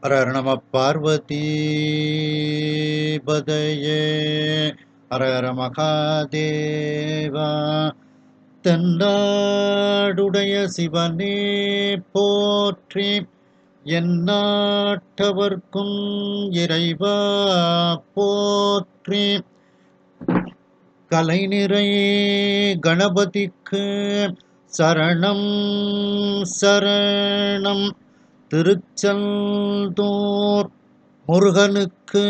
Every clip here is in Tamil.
ஹர ஹர நம பார்வதி பதையே ஹர ஹர மகாதேவா. தென்னாடுடைய சிவனே போற்றி, எந்நாட்டவர்க்கும் இறைவா போற்றி. கலைநிறை கணபதிக்கு சரணம் சரணம். திருச்செந்தூர் முருகனுக்கு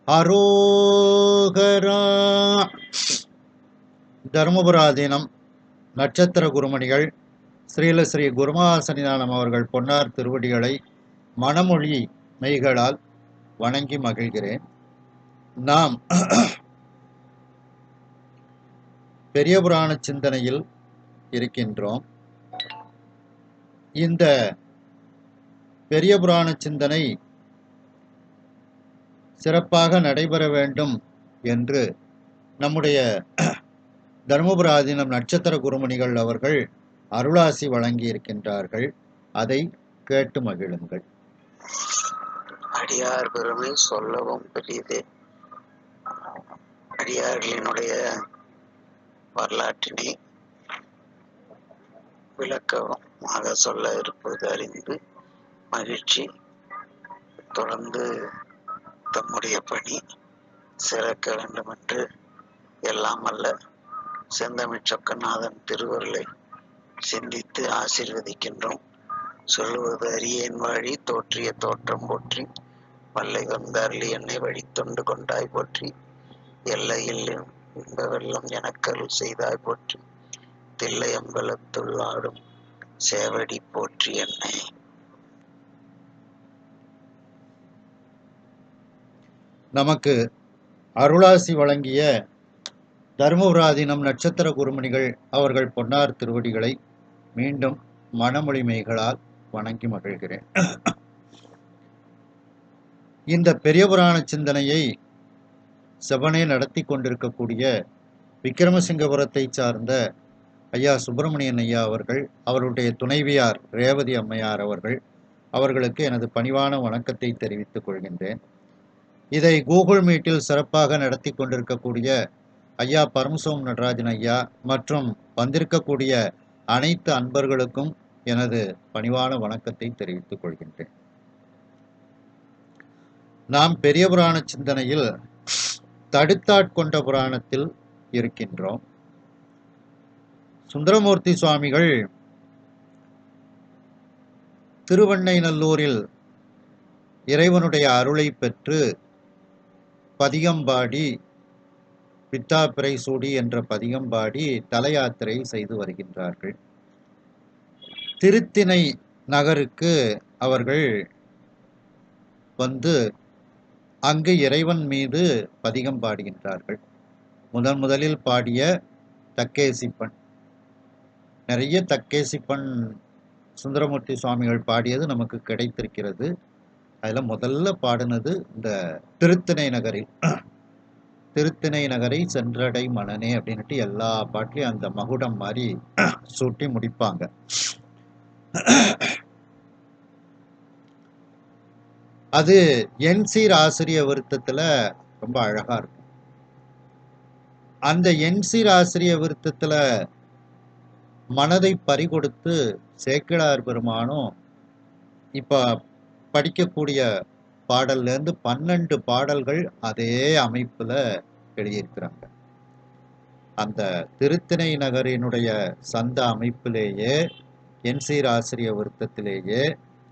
அரோகரா. தர்மபுராதீனம் நட்சத்திர குருமணிகள் ஸ்ரீல ஸ்ரீ குருமஹாசன்னிதானம் அவர்கள் பொன்னார் திருவடிகளை மனமொழி மெய்களால் வணங்கி மகிழ்கிறேன். நாம் பெரிய புராண சிந்தனையில் இருக்கின்றோம். இந்த பெரிய புராண சிந்தனை சிறப்பாக நடைபெற வேண்டும் என்று நம்முடைய தர்மபுராதீனம் நட்சத்திர குருமணிகள் அவர்கள் அருளாசி வழங்கி இருக்கின்றார்கள். அதை கேட்டு மகிழுங்கள். அடியார் பெருமை சொல்லவும் பெரியதே. அடியார்களினுடைய வரலாற்றினை விளக்கமாக சொல்ல இருப்பது அறிந்து மகிழ்ச்சி. தொடர்ந்து தம்முடைய பணி சிறக்க வேண்டும் என்று எல்லாம் அல்ல செந்தமிழ் சொக்கநாதன் திருவருளை சிந்தித்து ஆசீர்வதிக்கின்றோம். சொல்லுவது அரியேன் வாழி தோற்றிய தோற்றம் போற்றி, வல்லை வந்தார்லி என்னை வழி தொண்டு கொண்டாய் போற்றி, எல்லையில் இன்ப வெள்ளம் எனக்கருள் செய்தாய் போற்றி, தில்லை அம்பலத்துள்ளாடும் சேவடி போற்றி என்னை. நமக்கு அருளாசி வழங்கிய தர்மபுராதீனம் நட்சத்திர குருமணிகள் அவர்கள் பொன்னார் திருவடிகளை மீண்டும் மனமொழி மெய்களால் வணங்கி மகிழ்கிறேன். இந்த பெரிய புராண சிந்தனையை செவனே நடத்தி கொண்டிருக்கக்கூடிய விக்கிரமசிங்கபுரத்தை சார்ந்த ஐயா சுப்பிரமணியன் ஐயா அவர்கள், அவருடைய துணைவியார் ரேவதி அம்மையார் அவர்களுக்கு எனது பணிவான வணக்கத்தை தெரிவித்துக் கொள்கின்றேன். இதை கூகுள் மீட்டில் சிறப்பாக நடத்தி கொண்டிருக்கக்கூடிய ஐயா பரமசிவம் நடராஜன் ஐயா மற்றும் வந்திருக்கக்கூடிய அனைத்து அன்பர்களுக்கும் எனது பணிவான வணக்கத்தை தெரிவித்துக் கொள்கின்றேன். நாம் பெரிய புராண சிந்தனையில் தடுத்தாட்கொண்ட புராணத்தில் இருக்கின்றோம். சுந்தரமூர்த்தி சுவாமிகள் திருவெண்ணைநல்லூரில் இறைவனுடைய அருளை பெற்று பதிகம்பாடி பித்தாப்பிரை சூடி என்ற பதிகம்பாடி தல யாத்திரை செய்து வருகின்றார்கள். திருத்திணை நகருக்கு அவர்கள் வந்து அங்கு இறைவன் மீது பதிகம் பாடுகின்றார்கள். முதலில் பாடிய தக்கேசிப்பன், நிறைய தக்கேசிப்பன் சுந்தரமூர்த்தி சுவாமிகள் பாடியது நமக்கு கிடைத்திருக்கிறது. அதில் முதல்ல பாடினது இந்த திருத்திணை நகரை சென்றடை மனனே அப்படின்ட்டு எல்லா பாட்டிலையும் அந்த மகுடம் மாதிரி சூட்டி முடிப்பாங்க. அது என்சீர் ஆசிரிய விருத்தத்துல ரொம்ப அழகா இருக்கும். அந்த என்சீர் ஆசிரிய விருத்தத்துல மனதை பறிகொடுத்து சேக்கிழார் பெருமானும் இப்ப படிக்கக்கூடிய பாடல்ல இருந்து 12 பாடல்கள் அதே அமைப்புல எழுதியிருக்கிறாங்க. அந்த திருத்திணை நகரினுடைய சந்த அமைப்பிலேயே என்சீர் ஆசிரிய விருத்தத்திலேயே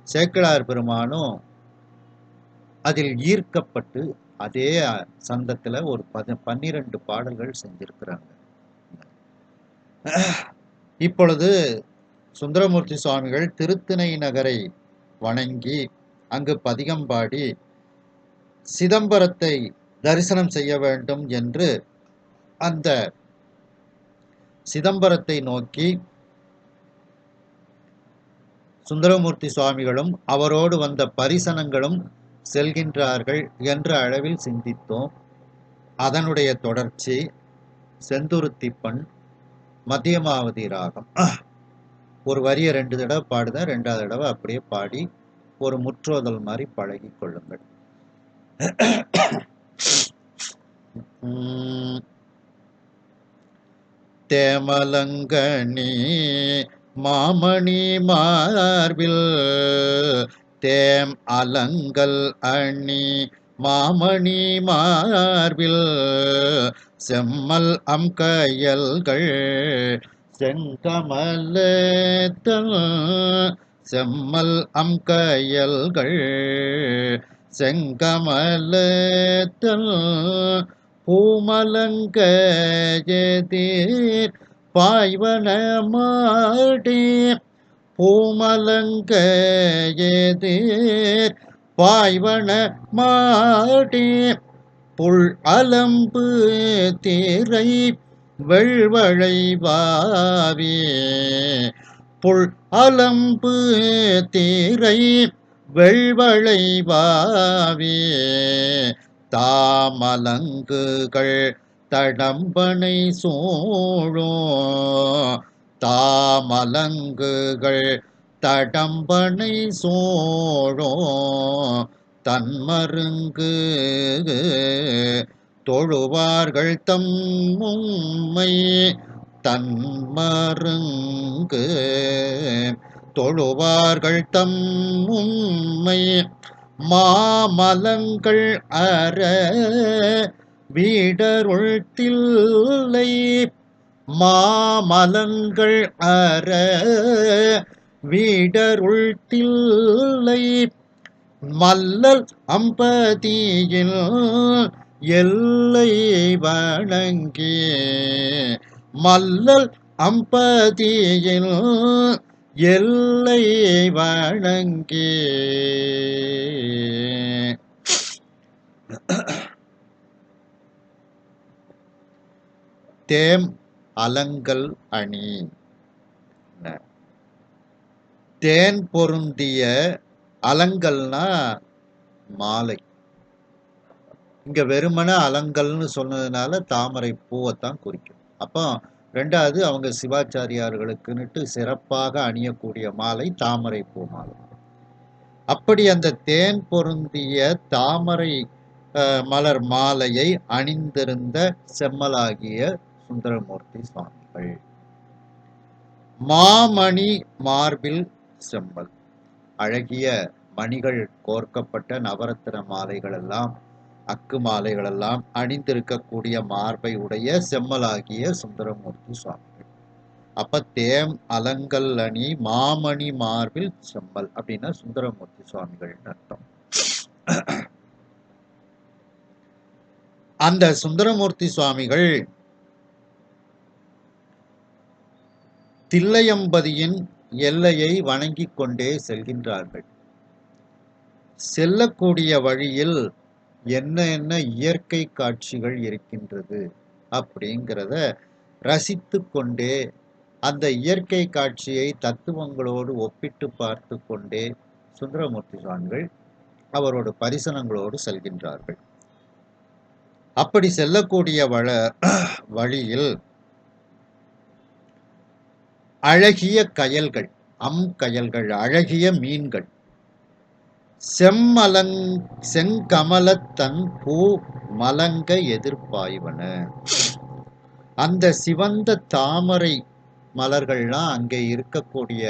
சேக்கிழார் பெருமானும் அதில் ஈர்க்கப்பட்டு அதே சந்தத்துல ஒரு 12 பாடல்கள் செஞ்சிருக்கிறாங்க. இப்பொழுது சுந்தரமூர்த்தி சுவாமிகள் திருத்திணை நகரை வணங்கி அங்கு பதிகம் பாடி சிதம்பரத்தை தரிசனம் செய்ய வேண்டும் என்று அந்த சிதம்பரத்தை நோக்கி சுந்தரமூர்த்தி சுவாமிகளும் அவரோடு வந்த பரிசனங்களும் செல்கின்றார்கள் என்ற அளவில் சிந்தித்தோம். அதனுடைய தொடர்ச்சி செந்துருத்திப்பண் மத்தியமாவதி ராகம். ஒரு வரியை 2 தடவை பாடுதேன், 2வது தடவை அப்படியே பாடி ஒரு முற்றோதல் மாதிரி பழகி கொள்ளுங்கள். தேமலங்கனி மாமணி மார்பில் தேம் அலங்கல் அணி மாமணி மார்பில் செம்மல் கையல்கள் செங்கமலத்தல் செம்மல் கையல்கள் செங்கமலத்தல் பூமலங்கஜதீர் பாய்வன மாடே பூமலங்கஜதீர் பாய்வன மாடே புல் அலம்பு திரை வெள்வளை வாவே புல் அலம்பு திரை வெள்வளை வாவே தாமலங்குகள் தடம்பனை சூழும் தாமலங்குகள் தடம்பனை சூழும் தன்மருங்கு தொழுவார்கள் தம்மும்மை தன்மருங்கு தொழுவார்கள் தம்மும்மை மாமலங்கள் அற வீடருள் தில்லை மாமலங்கள் அற வீடருள் தில்லை மல்லல் அம்பதியில் எல்லை வணங்கி மல்லல் அம்பதியில் எல்லை வணங்கி தேம் அலங்கல் அணி தேன் பொருந்திய அலங்கல்னா மாலை. இங்க வெறுமன அலங்கல்னு சொன்னதுனால தாமரை பூவைத்தான் குறிக்கும். அப்போ ரெண்டாவது அவங்க சிவாச்சாரியார்களுக்குன்னுட்டு சிறப்பாக அணியக்கூடிய மாலை தாமரை பூ மாலை. அப்படி அந்த தேன் பொருந்திய தாமரை மலர் மாலையை அணிந்திருந்த செம்மலாகிய சுந்தரமூர்த்தி சுவாமிகள் மாமணி மார்பில் செம்மல் அழகிய மணிகள் கோர்க்கப்பட்ட நவரத்தின மாலைகள் எல்லாம் அக்கு மாலைகள் எல்லாம் அணிந்திருக்கக்கூடிய மார்பை உடைய செம்மலாகிய சுந்தரமூர்த்தி சுவாமிகள். அப்ப தேம் அலங்கல் அணி மாமணி மார்பில் செம்மல் அப்படின்னா சுந்தரமூர்த்தி சுவாமிகள் அர்த்தம். அந்த சுந்தரமூர்த்தி சுவாமிகள் தில்லையம்பதியின் எல்லையை வணங்கிக் கொண்டே செல்கின்றார்கள். செல்லக்கூடிய வழியில் என்ன என்ன இயற்கை காட்சிகள் இருக்கின்றது அப்படிங்கிறத ரசித்து கொண்டே அந்த இயற்கை காட்சியை தத்துவங்களோடு ஒப்பிட்டு பார்த்து கொண்டே சுந்தரமூர்த்தி சுவாமிகள் அவரோட பரிசனங்களோடு செல்கின்றார்கள். அப்படி செல்லக்கூடிய வழியில் அழகிய கயல்கள் கயல்கள் அழகிய மீன்கள் செங்கமலத்தன் பூ மலங்க எதிர்பாய்வன அந்த சிவந்த தாமரை மலர்கள்லாம் அங்கே இருக்கக்கூடிய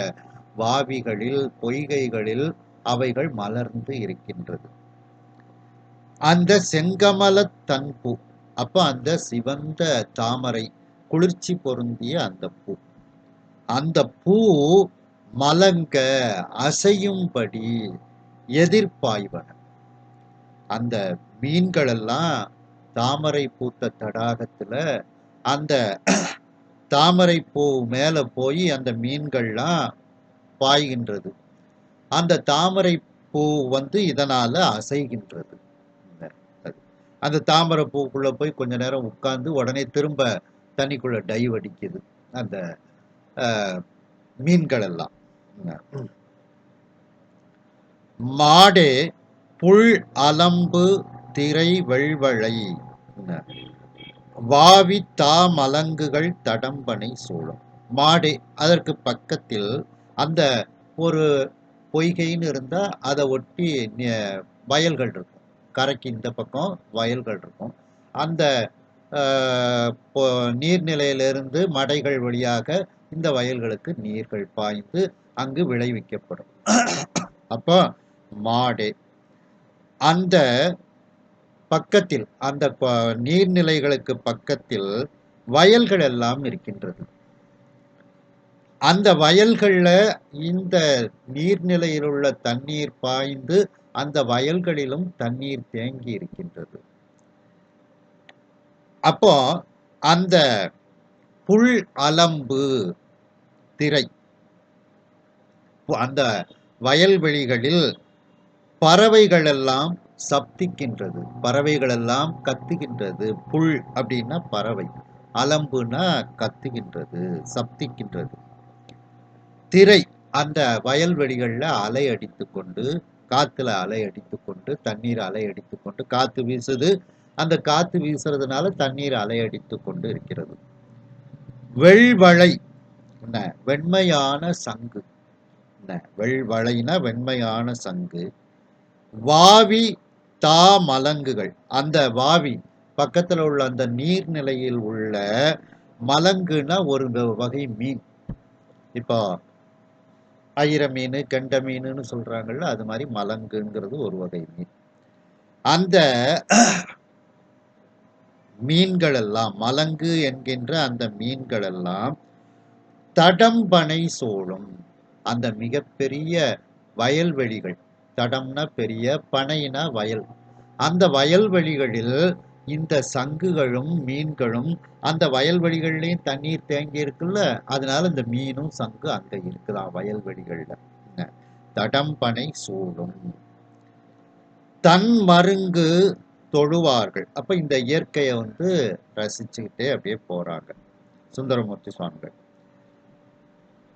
வாவிகளில் பொய்கைகளில் அவைகள் மலர்ந்து இருக்கின்றது. அந்த செங்கமலத்தன் பூ அப்ப அந்த சிவந்த தாமரை குளிர்ச்சி பொருந்திய அந்த பூ மலங்க அசையும்படி எதிர்பாய்வன. அந்த மீன்கள் எல்லாம் தாமரை பூத்த தடாகத்துல அந்த தாமரை பூ மேல போய் அந்த மீன்கள்லாம் பாய்கின்றது. அந்த தாமரை பூ இதனால அசைகின்றது. அந்த தாமரை பூக்குள்ள போய் கொஞ்ச நேரம் உட்கார்ந்து உடனே திரும்ப தண்ணிக்குள்ள டைவ் அடிக்குது அந்த மீன்கள் எல்லாம். மாடே புல் அலம்பு திரை வெள்வளை வாவி தாமலங்குகள் தடம்பனை சூழும். மாடே அதற்கு பக்கத்தில் அந்த ஒரு பொய்கைன்னு இருந்தா அதை ஒட்டி வயல்கள் இருக்கும். கரைக்கு இந்த பக்கம் வயல்கள் இருக்கும். அந்த நீர்நிலையிலிருந்து மடைகள் வழியாக இந்த வயல்களுக்கு நீர்கள் பாய்ந்து அங்கு விளைவிக்கப்படும். அப்போ மாடே அந்த பக்கத்தில் அந்த நீர்நிலைகளுக்கு பக்கத்தில் வயல்கள் எல்லாம் இருக்கின்றது. அந்த வயல்கள்ல இந்த நீர்நிலையில் உள்ள தண்ணீர் பாய்ந்து அந்த வயல்களிலும் தண்ணீர் தேங்கி இருக்கின்றது. அப்போ அந்த புல் அலம்பு திரை அந்த வயல்வெளிகளில் பறவைகள் எல்லாம் சப்திக்கின்றது, பறவைகள் எல்லாம் கத்துகின்றது. புல் அப்படின்னா பறவை, அலம்புனா கத்துகின்றது, சப்திக்கின்றது. திரை அந்த வயல்வெளிகள்ல அலை அடித்து கொண்டு, காத்துல அலை அடித்து கொண்டு, தண்ணீர் அலை அடித்து கொண்டு, காத்து வீசுது, அந்த காத்து வீசுறதுனால தண்ணீர் அலை அடித்து கொண்டு இருக்கிறது. வெள்வளை வெண்மையான சங்கு, வெள்வளைனா வெண்மையான சங்கு. வாவி தா மலங்குகள், அந்த வாவி பக்கத்துல உள்ள அந்த நீர்நிலையில் உள்ள மலங்குனா ஒரு வகை மீன். இப்போ ஐர மீன், கெண்ட மீனுன்னு சொல்றாங்கல்ல, அது மாதிரி மலங்குங்கிறது ஒரு வகை மீன். அந்த மீன்கள் எல்லாம், மலங்கு என்கின்ற அந்த மீன்கள் எல்லாம் தடம்பனை சோழும், அந்த மிகப்பெரிய வயல்வெளிகள், தடம்னா பெரிய, பனைனா வயல், அந்த வயல்வெளிகளில் இந்த சங்குகளும் மீன்களும், அந்த வயல்வெளிகள்லயும் தண்ணீர் தேங்கி இருக்குல்ல, அதனால இந்த மீனும் சங்கு அங்க இருக்குதான் வயல்வெளிகள்ல. தடம்பனை சூழும் தன் மருங்கு தொழுவார்கள். அப்ப இந்த இயற்கையை ரசிச்சுக்கிட்டே அப்படியே போறாங்க சுந்தரமூர்த்தி சுவாமிகள்.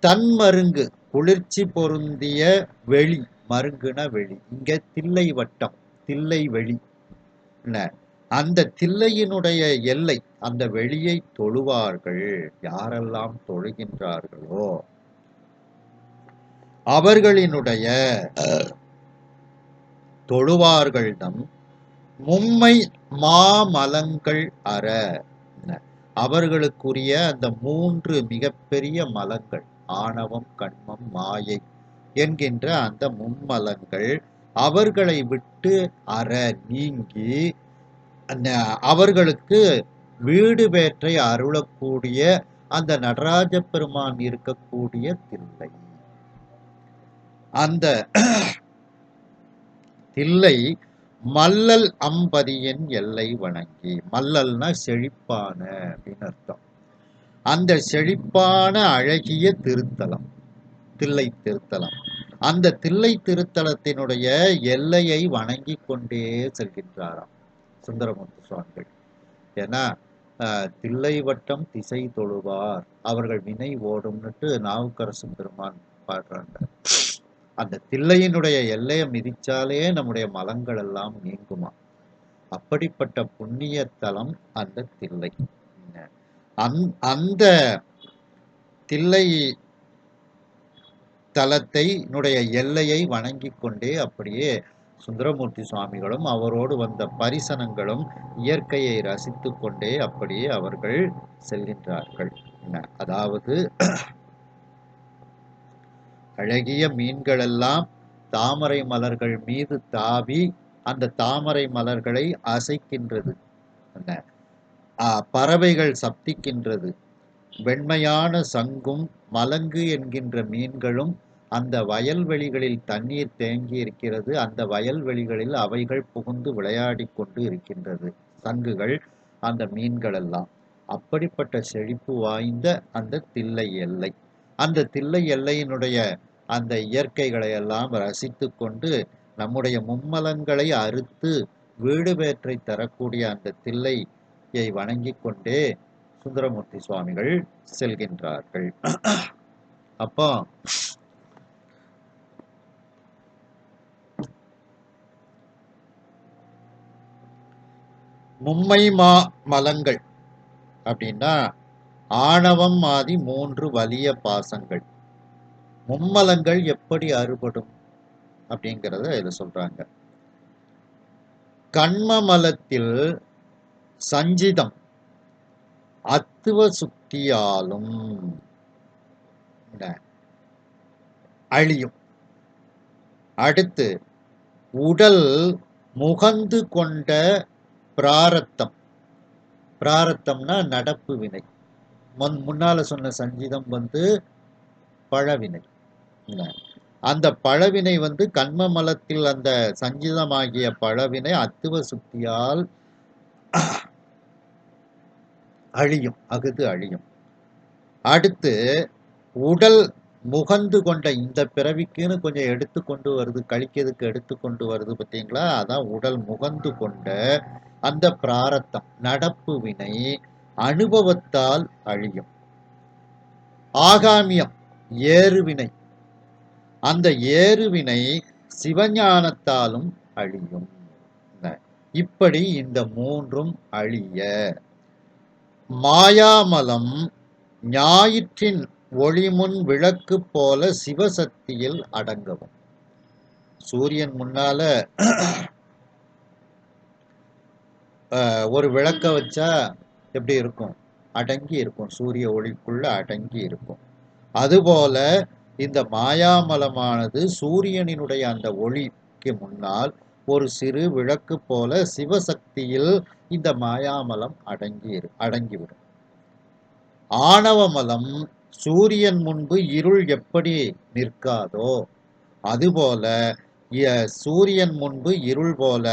தன் மருங்கு குளிர்ச்சி பொருந்திய வெளி, மருங்குன வெளி, இங்க தில்லை வட்டம், தில்லை வெளி, அந்த தில்லையினுடைய எல்லை, அந்த வெளியை தொழுவார்கள். யாரெல்லாம் தொழுகின்றார்களோ அவர்களினுடைய தொழுவார்களிடம் மும்மை மாமலங்கள் அற, அவர்களுக்குரிய அந்த 3 மிகப்பெரிய மலங்கள், ஆணவம், கண்மம், மாயை என்கின்ற அந்த மும்மலங்கள் அவர்களை விட்டு அற நீங்கி அவர்களுக்கு வீடு பேற்றை அருளக்கூடிய அந்த நடராஜ பெருமான் இருக்கக்கூடிய தில்லை. அந்த தில்லை மல்லல் அம்பதியின் எல்லை வணங்கி, மல்லல்னா செழிப்பான அப்படின்னு அர்த்தம். அந்த செழிப்பான அழகிய திருத்தலம் தில்லை திருத்தலம். அந்த தில்லை திருத்தலத்தினுடைய எல்லையை வணங்கி கொண்டே செல்கின்றாராம் சுந்தரமூர்த்தி சுவாமிகள். ஏன்னா தில்லை வட்டம் திசை தொழுவார் அவர்கள் வினை ஓடும்னுட்டு நாவுக்கரசு பெருமான் பாடுறாங்க. அந்த தில்லையினுடைய எல்லையை மிதிச்சாலே நம்முடைய மலங்கள் எல்லாம் நீங்குமா. அப்படிப்பட்ட புண்ணிய தலம் அந்த தில்லை. அந்த தில்லை தலத்தை எல்லையை வணங்கி கொண்டே அப்படியே சுந்தரமூர்த்தி சுவாமிகளும் அவரோடு வந்த பரிசனங்களும் இயற்கையை ரசித்து கொண்டே அப்படியே அவர்கள் செல்கின்றார்கள். அதாவது அழகிய மீன்கள் எல்லாம் தாமரை மலர்கள் மீது தாவி அந்த தாமரை மலர்களை அசைக்கின்றது, பறவைகள் சப்திக்கின்றது. வெண்மையான சங்கும் மலங்கு என்கின்ற மீன்களும் அந்த வயல்வெளிகளில் தண்ணீர் தேங்கி இருக்கிறது. அந்த வயல்வெளிகளில் அவைகள் புகுந்து விளையாடி கொண்டு இருக்கின்றது, சங்குகள், அந்த மீன்கள் எல்லாம். அப்படிப்பட்ட செழிப்பு வாய்ந்த அந்த தில்லை எல்லை, அந்த தில்லை எல்லையினுடைய அந்த இயற்கைகளை எல்லாம் ரசித்து கொண்டு நம்முடைய மும்மலங்களை அறுத்து வீடு பேற்றை தரக்கூடிய அந்த தில்லையை வணங்கி கொண்டே சுந்தரமூர்த்தி சுவாமிகள் செல்கின்றார்கள். அப்போ மும்மை மலங்கள் அப்படின்னா ஆணவம் ஆதி 3 வலிய பாசங்கள். மும்மலங்கள் எப்படி அறுபடும்? அப்படிங்கிறத இதில் சொல்றாங்க. கண்மமலத்தில் சஞ்சிதம் அத்துவ சுத்தியாலும் அழியும். அடுத்து உடல் முகந்து கொண்ட பிராரத்தம். பிராரத்தம்னா நடப்பு வினை. முன்னால சொன்ன சஞ்சிதம் பழவினை. அந்த பழவினை கண்மமலத்தில் அந்த சஞ்சிதமாகிய பழவினை அத்துவ சுத்தியால் அழியும், அகுது அழியும். அடுத்து உடல் முகந்து கொண்ட இந்த பிறவிக்குன்னு கொஞ்சம் எடுத்துக்கொண்டு வருது, கழிக்கிறதுக்கு எடுத்துக்கொண்டு வருது பார்த்தீங்களா? அதான் உடல் முகந்து கொண்ட அந்த பிராரத்தம் நடப்பு வினை அனுபவத்தால் அழியும். ஆகாமியம் ஏறுவினை, அந்த ஏறுவினை சிவஞானத்தாலும் அழியும். இப்படி இந்த மூன்றும் அழிய மாயாமலம் ஞாயிற்றின் ஒளிமுன் விளக்கு போல சிவசக்தியில் அடங்கவும். சூரியன் முன்னால ஒரு விளக்க வச்சா எப்படி இருக்கும்? அடங்கி இருக்கும், சூரிய ஒளிக்குள்ள அடங்கி இருக்கும். அதுபோல இந்த மாயாமலமானது சூரியனினுடைய அந்த ஒளிக்கு முன்னால் ஒரு சிறு விளக்கு போல சிவசக்தியில் இந்த மாயாமலம் அடங்கிவிடும். ஆணவமலம் சூரியன் முன்பு இருள் எப்படி நிற்காதோ அதுபோல சூரியன் முன்பு இருள் போல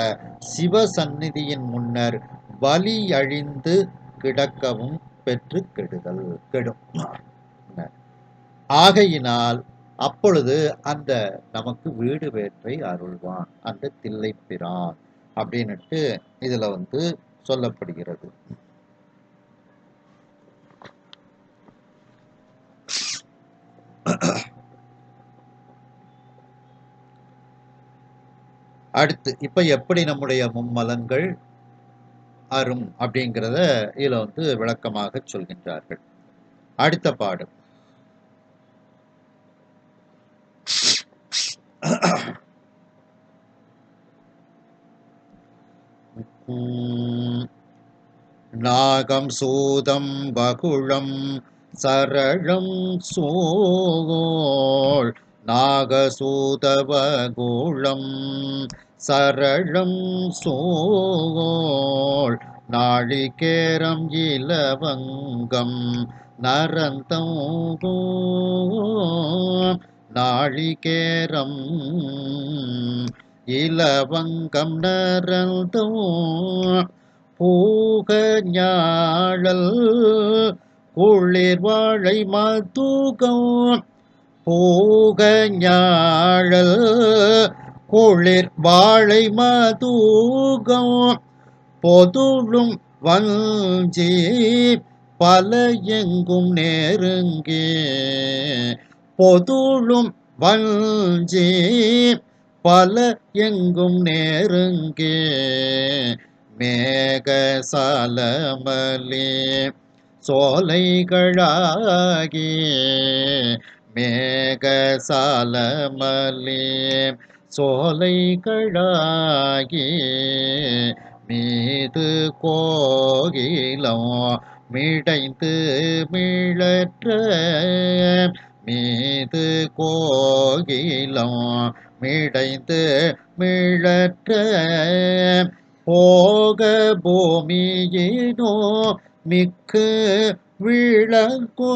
சிவ சந்நிதியின் முன்னர் வலி அழிந்து கிடக்கவும் பெற்று கெடும். ஆகையினால் அப்பொழுது அந்த நமக்கு வீடு வேற்றை அருள்வான் அந்த தில்லைப்பிரான் அப்படின்னுட்டு இதுல சொல்லப்படுகிறது. அடுத்து இப்ப எப்படி நம்முடைய மும்மலங்கள் அரும் அப்படிங்கிறத இதுல விளக்கமாக சொல்கின்றார்கள். அடுத்த பாடம் நாகம் சூதம் பகுளம் சரளம் சோழ் நாகசூதவகோளம் சரளம் சோழ் நாளிகேரம் இலவங்கம் நரந்தம் நாளிகேரம் இலவங்கம் நரந்தம் பூக ஞாழல் குளிர் வாழை மதுகம் பூக ஞாழல் குளிர் வாழை மதுகம் பொதுளும் வஞ்சி பல எங்கும் நெருங்கி பொதுளும் வஞ்சி பல எங்கும் நெருங்கி மேக சாலமலே சோலைகளாகி மேக சாலமலே சோலைகளாகி மீது கோகிலம் மிடைந்து மிழற்ற மீது கோகிலம் மிடைந்து மிழற்ற போக பூமியினோ மிக்கு விளக்கோ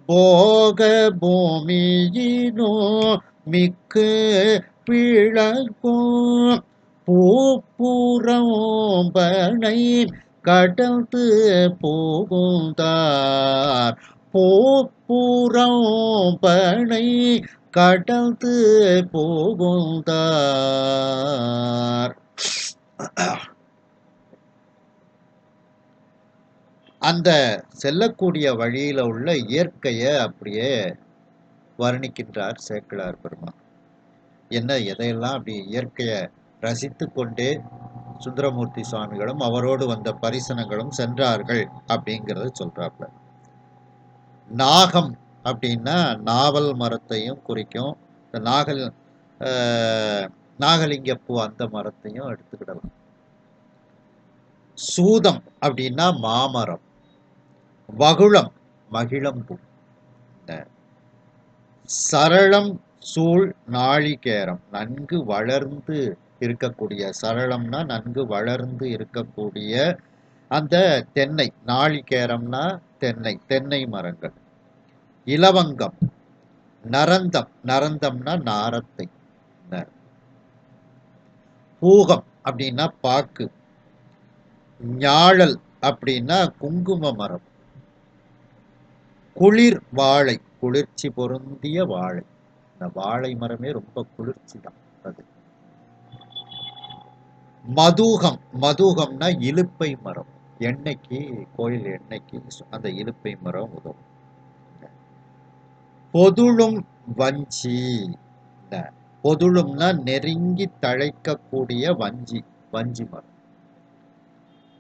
போக பூமியினோ மிக்கு விளக்கோ பூப்புறம்பனை கடந்து போகுந்தார் பூப்புறம்பனை கடந்து போகுந்தார். அந்த செல்லக்கூடிய வழியில உள்ள இயற்கையை அப்படியே வர்ணிக்கின்றார் சேக்கிழார் பெருமான். எதையெல்லாம் அப்படி இயற்கையை ரசித்து கொண்டே சுந்தரமூர்த்தி சுவாமிகளும் அவரோடு வந்த பரிசனங்களும் சென்றார்கள் அப்படிங்கிறத சொல்றாப்ல. நாகம் அப்படின்னா நாவல் மரத்தையும் குறிக்கும். இந்த நாகலிங்கப்பூ அந்த மரத்தையும் எடுத்துக்கிடலாம். சூதம் அப்படின்னா மாமரம், வகுளம் மகிழம்பூ, சரளம் சூழ் நாளிகேரம் நன்கு வளர்ந்து இருக்கக்கூடிய, சரளம்னா நன்கு வளர்ந்து இருக்கக்கூடிய அந்த தென்னை, நாளிகேரம்னா தென்னை, தென்னை மரங்கள். இலவங்கம், நரந்தம், நரந்தம்னா நாரத்தை. பூகம் அப்படின்னா பாக்கு, ஞாழல் அப்படின்னா குங்கும மரம், குளிர் வாழை, குளிர்ச்சி பொருந்திய வாழை. இந்த வாழை மரமே ரொம்ப குளிர்ச்சி தான் அது. மதூகம், மதூகம்னா இலுப்பை மரம், எண்ணெய்க்கு, கோயில் எண்ணெய்க்கு அந்த இலுப்பை மரம் உதவும். பொதுளும் வஞ்சி, பொதுளும்னா நெருங்கி தழைக்கக்கூடிய வஞ்சி, வஞ்சி மரம்.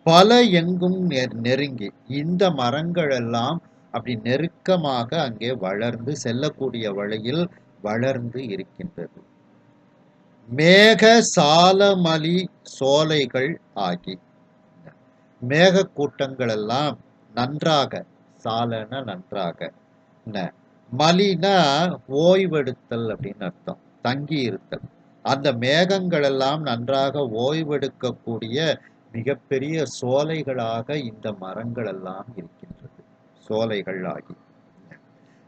பல எங்கும் நெருங்கி, இந்த மரங்கள் எல்லாம் அப்படி நெருக்கமாக அங்கே வளர்ந்து செல்லக்கூடிய வழியில் வளர்ந்து இருக்கின்றது. மேக சாலமலி சோலைகள் ஆகி, மேக கூட்டங்கள் எல்லாம் நன்றாக, சாலன நன்றாக, மலினா ஓய்வெடுத்தல் அப்படின்னு அர்த்தம், தங்கி இருத்தல். அந்த மேகங்கள் எல்லாம் நன்றாக ஓய்வெடுக்கக்கூடிய மிகப்பெரிய சோலைகளாக இந்த மரங்கள் எல்லாம் இருக்கின்றது, சோலைகள் ஆகி.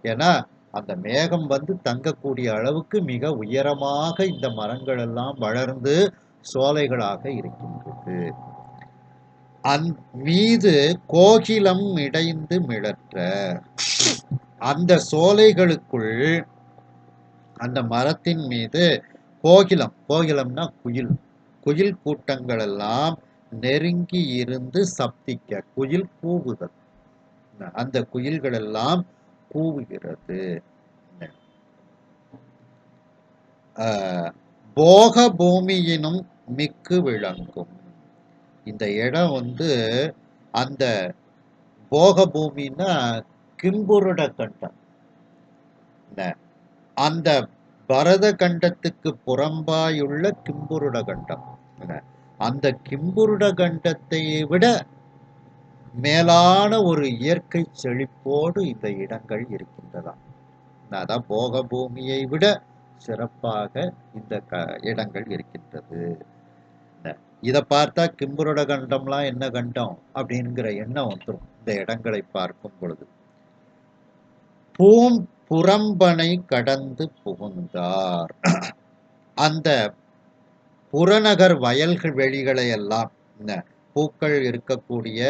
ஏன்னா அந்த மேகம் வந்து தங்கக்கூடிய அளவுக்கு மிக உயரமாக இந்த மரங்கள் எல்லாம் வளர்ந்து சோலைகளாக இருக்கின்றது. மீது கோகிலம் இடைந்து மிளற்ற, அந்த சோலைகளுக்குள், அந்த மரத்தின் மீது கோகிலம், கோகிலம்னா குயில், குயில் கூட்டங்கள் எல்லாம் நெருங்கி இருந்து சப்திக்க, குயில் கூவுதல், அந்த குயில்கள் எல்லாம் கூவுகிறது. போக பூமியினும் மிக்கு விளங்கும். இந்த இடம் வந்து அந்த போக பூமின்னா கிம்புருட கண்டம், அந்த பரத கண்டத்துக்கு புறம்பாயுள்ள கிம்புருட கண்டம், அந்த கிம்புருட கண்டத்தை விட மேலான ஒரு இயற்கை செழிப்போடு இந்த இடங்கள் இருக்கின்றதா. அதான் போக பூமியை விட சிறப்பாக இந்த இடங்கள் இருக்கின்றது. இதை பார்த்தா கிம்புருட கண்டம்லாம் என்ன கண்டம் அப்படிங்கிற எண்ணம் வந்துடும் இந்த இடங்களை பார்க்கும் பொழுது. புறம்பனை கடந்து புகுந்தார், அந்த புறநகர் வயல்கள் வெளிகளை எல்லாம், பூக்கள் இருக்கக்கூடிய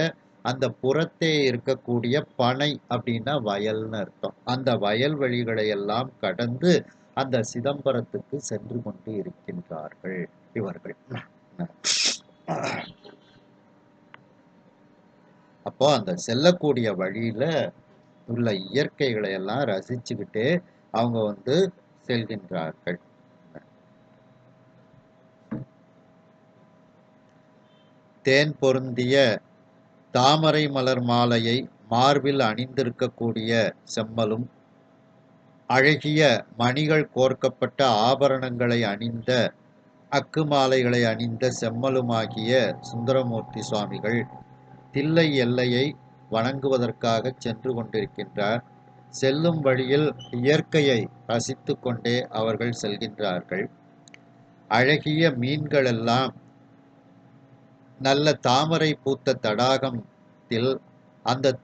அந்த புறத்தே இருக்கக்கூடிய பனை அப்படின்னா வயல்னு அர்த்தம், அந்த வயல்வெளிகளை எல்லாம் கடந்து அந்த சிதம்பரத்துக்கு சென்று கொண்டு இருக்கின்றார்கள் இவர்கள். அப்போ அந்த செல்லக்கூடிய வழியில உள்ள இயற்கைகளை எல்லாம் ரசிச்சுக்கிட்டே அவங்க வந்து செல்கின்றார்கள். தேன் பொருந்திய தாமரை மலர் மாலையை மார்பில் அணிந்திருக்கக்கூடிய செம்மலும், அழகிய மணிகள் கோர்க்கப்பட்ட ஆபரணங்களை அணிந்த, அக்கு மாலைகளை அணிந்த செம்மலுமாகிய சுந்தரமூர்த்தி சுவாமிகள் தில்லை எல்லையை வணங்குவதற்காக சென்று கொண்டிருக்கின்றார். செல்லும் வழியில் இயற்கையை ரசித்து கொண்டே அவர்கள் செல்கின்றார்கள். அழகிய மீன்கள் எல்லாம் நல்ல தாமரை பூத்த தடாகத்தில், அந்த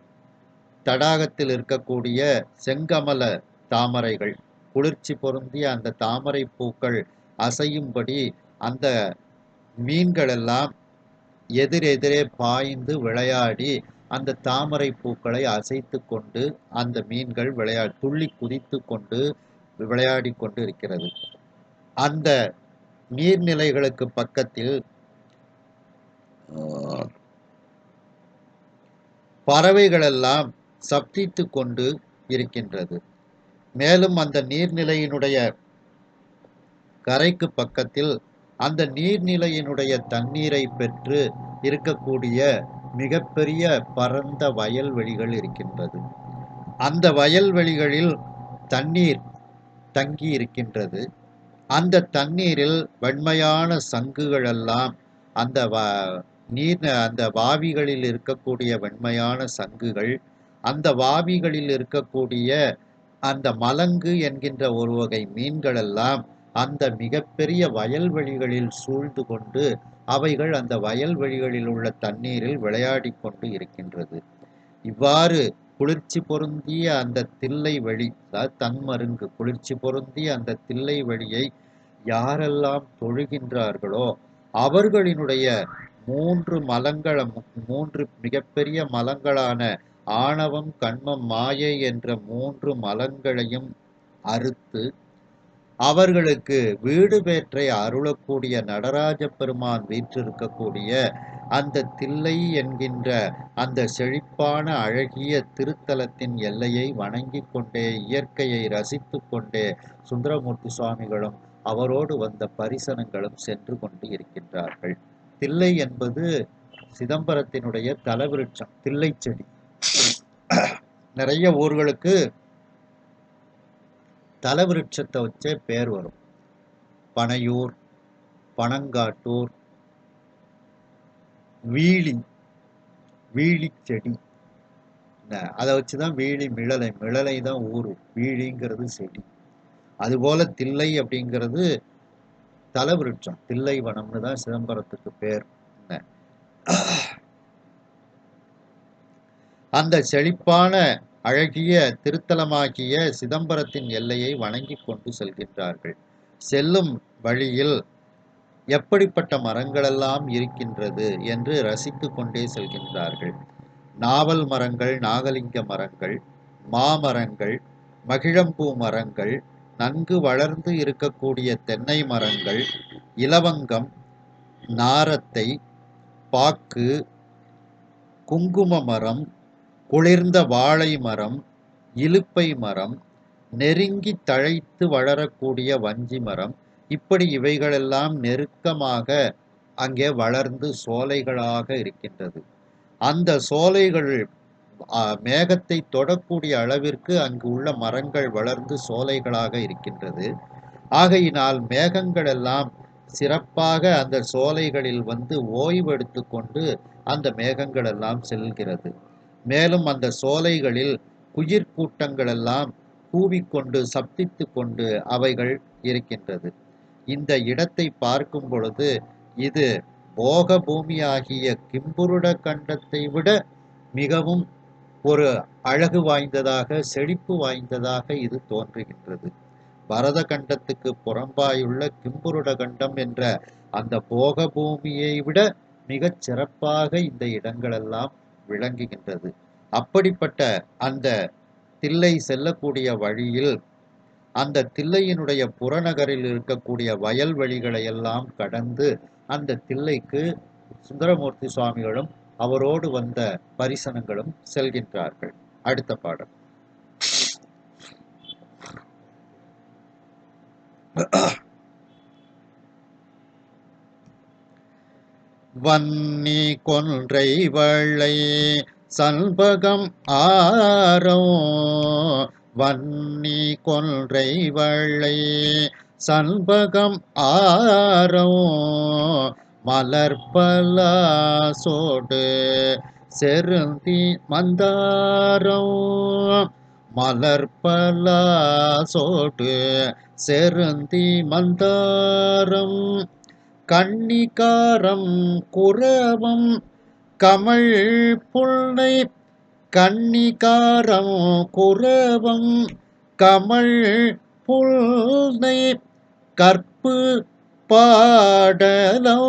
தடாகத்தில் இருக்கக்கூடிய செங்கமல தாமரைகள், குளிர்ச்சி பொருந்திய அந்த தாமரை பூக்கள் அசையும்படி அந்த மீன்கள் எல்லாம் எதிரெதிரே பாய்ந்து விளையாடி அந்த தாமரை பூக்களை அசைத்து கொண்டு அந்த மீன்கள் துள்ளி குதித்து கொண்டு விளையாடி கொண்டு இருக்கிறது. அந்த நீர்நிலைகளுக்கு பக்கத்தில் பறவைகளெல்லாம் சப்தித்து கொண்டு இருக்கின்றது. மேலும் அந்த நீர்நிலையினுடைய கரைக்கு பக்கத்தில் அந்த நீர்நிலையினுடைய தண்ணீரை பெற்று இருக்கக்கூடிய மிகப்பெரிய பரந்த வயல்வெளிகள் இருக்கின்றது. அந்த வயல்வெளிகளில் தண்ணீர் தங்கி இருக்கின்றது. அந்த தண்ணீரில் வெண்மையான சங்குகள் எல்லாம் அந்த அந்த வாவிகளில் இருக்கக்கூடிய வெண்மையான சங்குகள், அந்த வாவிகளில் இருக்கக்கூடிய அந்த மலங்கு என்கின்ற ஒரு வகை மீன்கள் எல்லாம் அந்த மிகப்பெரிய வயல்வெளிகளில் சூழ்ந்து கொண்டு அவைகள் அந்த வயல்வெளிகளில் உள்ள தண்ணீரில் விளையாடிக் கொண்டு இருக்கின்றது. இவ்வாறு குளிர்ச்சி பொருந்திய அந்த தில்லை வெளி, அதாவது தன்மருங்கு குளிர்ச்சி பொருந்திய அந்த தில்லை வெளியை யாரெல்லாம் தொழுகின்றார்களோ அவர்களினுடைய மூன்று மிகப்பெரிய மலங்களான ஆணவம், கண்மம், மாயை என்ற 3 மலங்களையும் அறுத்து அவர்களுக்கு வீடு பேற்றை அருளக்கூடிய நடராஜ பெருமான் வீற்றிருக்கக்கூடிய அந்த தில்லை என்கின்ற அந்த செழிப்பான அழகிய திருத்தலத்தின் எல்லையை வணங்கிக் கொண்டே இயற்கையை ரசித்து கொண்டே சுந்தரமூர்த்தி சுவாமிகளும் அவரோடு வந்த பரிசனங்களும் சென்று கொண்டு இருக்கின்றார்கள். தில்லை என்பது சிதம்பரத்தினுடைய தலவிருட்சம், தில்லை செடி. நிறைய ஊர்களுக்கு தலவிருட்சத்தை வச்சே பேர் வரும். பனையூர், பனங்காட்டூர், வீழி செடி, அதை வச்சுதான் வீழி, மிளலை தான் ஊரு, வீழிங்கிறது செடி. அதுபோல தில்லை அப்படிங்கிறது தலவிருட்சம், தில்லை வனம்னு தான் சிதம்பரத்துக்கு பேர். அந்த செழிப்பான அழகிய திருத்தலமாகிய சிதம்பரத்தின் எல்லையை வணங்கி கொண்டு செல்கின்றார்கள். செல்லும் வழியில் எப்படிப்பட்ட மரங்களெல்லாம் இருக்கின்றது என்று ரசித்து கொண்டே செல்கின்றார்கள். நாவல் மரங்கள், நாகலிங்க மரங்கள், மாமரங்கள், மகிழம்பூ மரங்கள், நன்கு வளர்ந்து இருக்கக்கூடிய தென்னை மரங்கள், இலவங்கம், நாரத்தை, பாக்கு, குங்கும மரம், குளிர்ந்த வாழை மரம், இலுப்பை மரம், நெருங்கி தழைத்து வளரக்கூடிய வஞ்சி மரம், இப்படி இவைகளெல்லாம் நெருக்கமாக அங்கே வளர்ந்து சோலைகளாக இருக்கின்றது. அந்த சோலைகள் மேகத்தை தொடக்கூடிய அளவிற்கு அங்கு உள்ள மரங்கள் வளர்ந்து சோலைகளாக இருக்கின்றது. ஆகையினால் மேகங்கள் எல்லாம் சிறப்பாக அந்த சோலைகளில் வந்து ஓய்வெடுத்து கொண்டு அந்த மேகங்கள் எல்லாம் செல்கிறது. மேலும் அந்த சோலைகளில் குயிர் கூட்டங்கள் எல்லாம் கூவிக்கொண்டு சப்தித்து கொண்டு அவைகள் இருக்கின்றது. இந்த இடத்தை பார்க்கும் பொழுது இது போக பூமியாகிய கிம்புருட கண்டத்தை விட மிகவும் ஒரு அழகு வாய்ந்ததாக, செழிப்பு வாய்ந்ததாக இது தோன்றுகின்றது. பரத கண்டத்துக்கு புறம்பாயுள்ள கிம்புருட கண்டம் என்ற அந்த போக பூமியை விட மிகச் சிறப்பாக இந்த இடங்களெல்லாம் விளங்குகின்றது. அப்படிப்பட்ட அந்த தில்லை செல்லக்கூடிய வழியில் அந்த தில்லையினுடைய புறநகரில் இருக்கக்கூடிய வயல்வெளிகளை எல்லாம் கடந்து அந்த தில்லைக்கு சுந்தரமூர்த்தி சுவாமிகளும் அவரோடு வந்த பரிசனங்களும் செல்கின்றார்கள். அடுத்த பாடல். வன்னி கொன்றை வளை சண்பகம் ஆரோ, வன்னி கொன்றை வளை சண்பகம் ஆரோ, மலர்பலாசோடு செருந்தி மந்தாரோ, மலர்பலாசோடு செருந்தி மந்தாரம், கன்னிகாரம் குரவம் கமழ் புல்லை, கன்னிகாரம் குரவம் கமழ் புல்லை, கற்பு பாடலோ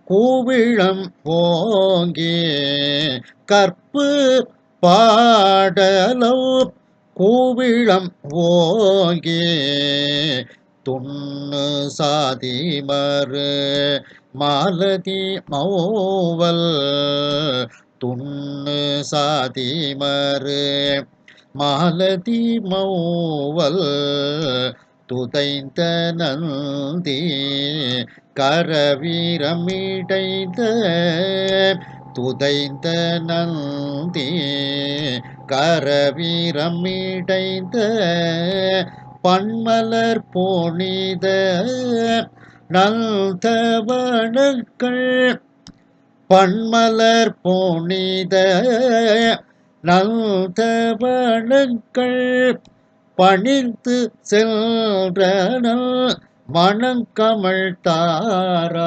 கூவிளம் ஓங்கி, கற்பு பாடலோ கூவிளம் ஓங்கி, துண்ணு சாதி மறு மாலதி மௌவல், துண்ணு சாதி மறு மாலதி மௌவல், துதைந்த நந்தி கரவீரமிடைந்த, துதைந்த நந்தி கரவீரமிடைந்த, பன்மலர் போனித நல்தவணங்கள் பன்மலர் போனித நல்தவணங்கள் பணிந்து செல்றனல் மணங்கமழ் தாரான்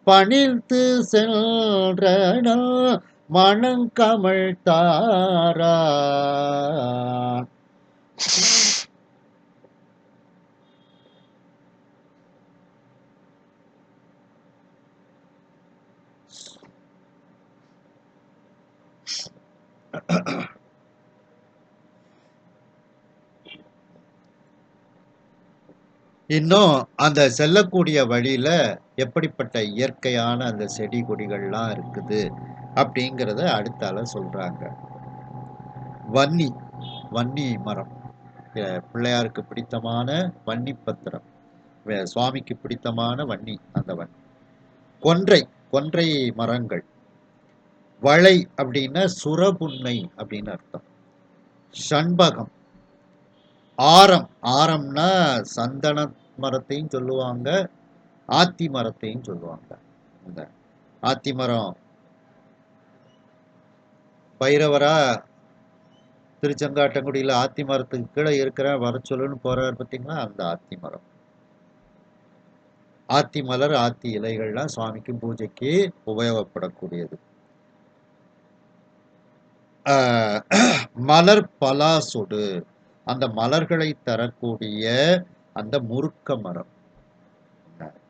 பணிந்து செல்றனல் மணங்கமழ் தாரான். இன்னும் அந்த செல்லக்கூடிய வழியில எப்படிப்பட்ட இயற்கையான அந்த செடி கொடிகள்லாம் இருக்குது அப்படிங்கிறத அடுத்தால சொல்றாங்க. வன்னி வன்னி மரம், பிள்ளையாருக்கு பிடித்தமான வன்னி பத்திரம், சுவாமிக்கு பிடித்தமான வன்னி, அந்த வன்னி. கொன்றை கொன்றை மரங்கள். வளை அப்படின்னா சுரபுன்னை அப்படின்னு அர்த்தம். சண்பகம். ஆரம் ஆரம்னா சந்தன மரத்தையும் சொல்லுவாங்க, ஆத்தி மரத்தையும் சொல்லுவாங்க. இந்த ஆத்தி மரம் பைரவரா திருச்செங்காட்டங்குடியில் ஆத்தி மரத்துக்கு கீழே இருக்கிற வர சொல்லுன்னு போறாரு பார்த்தீங்களா, அந்த ஆத்தி மரம். ஆத்தி மலர் ஆத்தி இலைகள்லாம் சுவாமிக்கு பூஜைக்கு உபயோகப்படக்கூடியது. மலர் பலாசொடு, அந்த மலர்களை தரக்கூடிய அந்த முருக்க மரம்.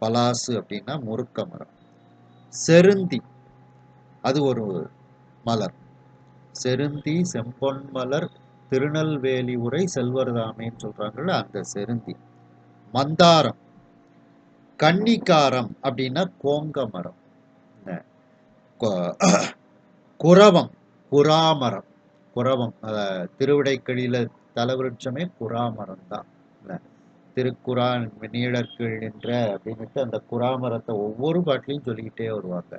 பலாசு அப்படின்னா முருக்க மரம். செருந்தி, அது ஒரு மலர். செருந்தி செம்பொன் மலர் திருநெல்வேலி உரை செல்வர்தாமேன்னு சொல்றாங்கல்ல, அந்த செருந்தி. மந்தாரம். கன்னிக்காரம் அப்படின்னா கோங்க மரம். குரவம் குராமரம். குரவம் திருவிடைக்கழியில தலவிருட்சமே குராமரம் தான். திருக்குறான் நீழற்கீழ் நின்ற அப்படின்னுட்டு அந்த குராமரத்தை ஒவ்வொரு பாட்டிலையும் சொல்லிக்கிட்டே வருவாங்க.